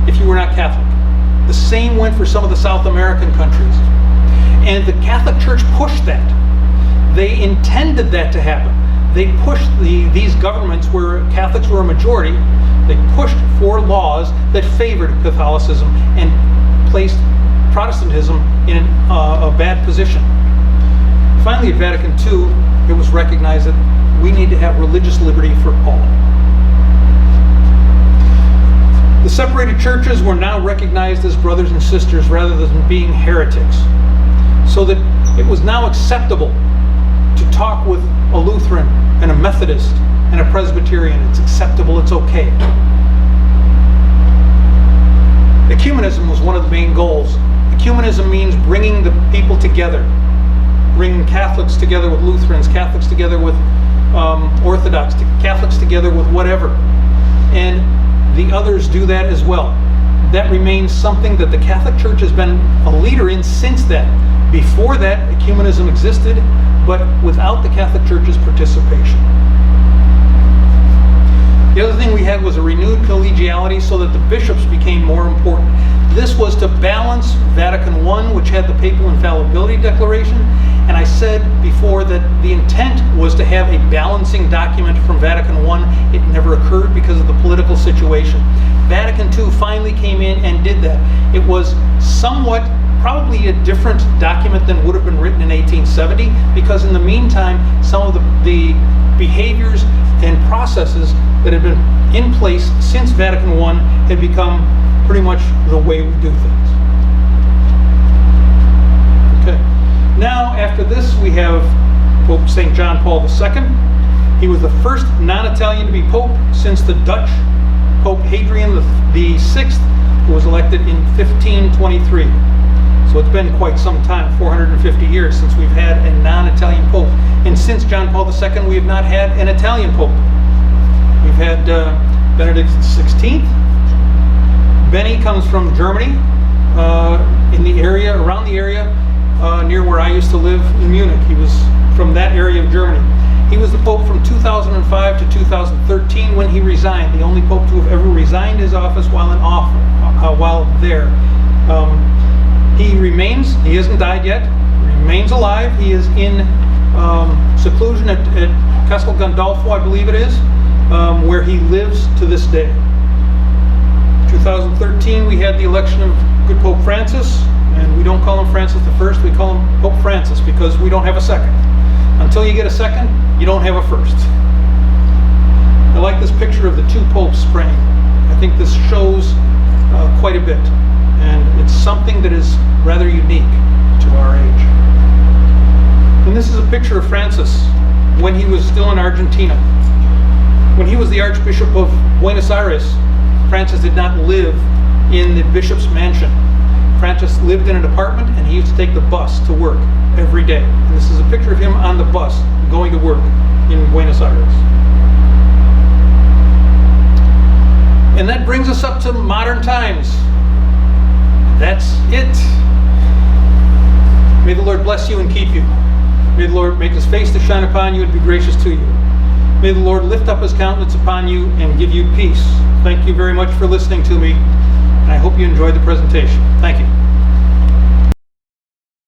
if you were not Catholic. The same went for some of the South American countries. And the Catholic Church pushed that. They intended that to happen. They pushed these governments where Catholics were a majority, they pushed for laws that favored Catholicism and placed Protestantism in a bad position. Finally, at Vatican II, it was recognized that we need to have religious liberty for all. The separated churches were now recognized as brothers and sisters rather than being heretics, so that it was now acceptable to talk with a Lutheran and a Methodist and a Presbyterian. It's acceptable, it's okay. Ecumenism was one of the main goals. Ecumenism means bringing the people together, bringing Catholics together with Lutherans, Catholics together with Orthodox, Catholics together with whatever. And the others do that as well. That remains something that the Catholic Church has been a leader in since then. Before that, ecumenism existed, but without the Catholic Church's participation. The other thing we had was a renewed collegiality so that the bishops became more important. This was to balance Vatican I, which had the Papal Infallibility Declaration, and I said before that the intent was to have a balancing document from Vatican I. It never occurred because of the political situation. Vatican II finally came in and did that. It was somewhat, probably a different document than would have been written in 1870, because in the meantime, some of the behaviors and processes that had been in place since Vatican I had become pretty much the way we do things. Okay. Now, after this, we have Pope St. John Paul II. He was the first non-Italian to be Pope since the Dutch Pope Hadrian VI, who was elected in 1523. So it's been quite some time, 450 years, since we've had a non-Italian Pope. And since John Paul II, we have not had an Italian Pope. We've had Benedict XVI. Benny comes from Germany, in the area, around the area, near where I used to live in Munich. He was from that area of Germany. He was the Pope from 2005 to 2013 when he resigned, the only Pope to have ever resigned his office while in office, while there. He remains, he hasn't died yet, remains alive. He is in seclusion at Castel Gandolfo, I believe it is, where he lives to this day. 2013 we had the election of good Pope Francis, and we don't call him Francis I, we call him Pope Francis because we don't have a second. Until you get a second, you don't have a first. I like this picture of the two popes praying. I think this shows quite a bit, and it's something that is rather unique to our age. And this is a picture of Francis when he was still in Argentina. When he was the Archbishop of Buenos Aires, Francis did not live in the bishop's mansion. Francis lived in an apartment, and he used to take the bus to work every day. And this is a picture of him on the bus going to work in Buenos Aires. And that brings us up to modern times. That's it. May the Lord bless you and keep you. May the Lord make his face to shine upon you and be gracious to you. May the Lord lift up his countenance upon you and give you peace. Thank you very much for listening to me, and I hope you enjoyed the presentation. Thank you.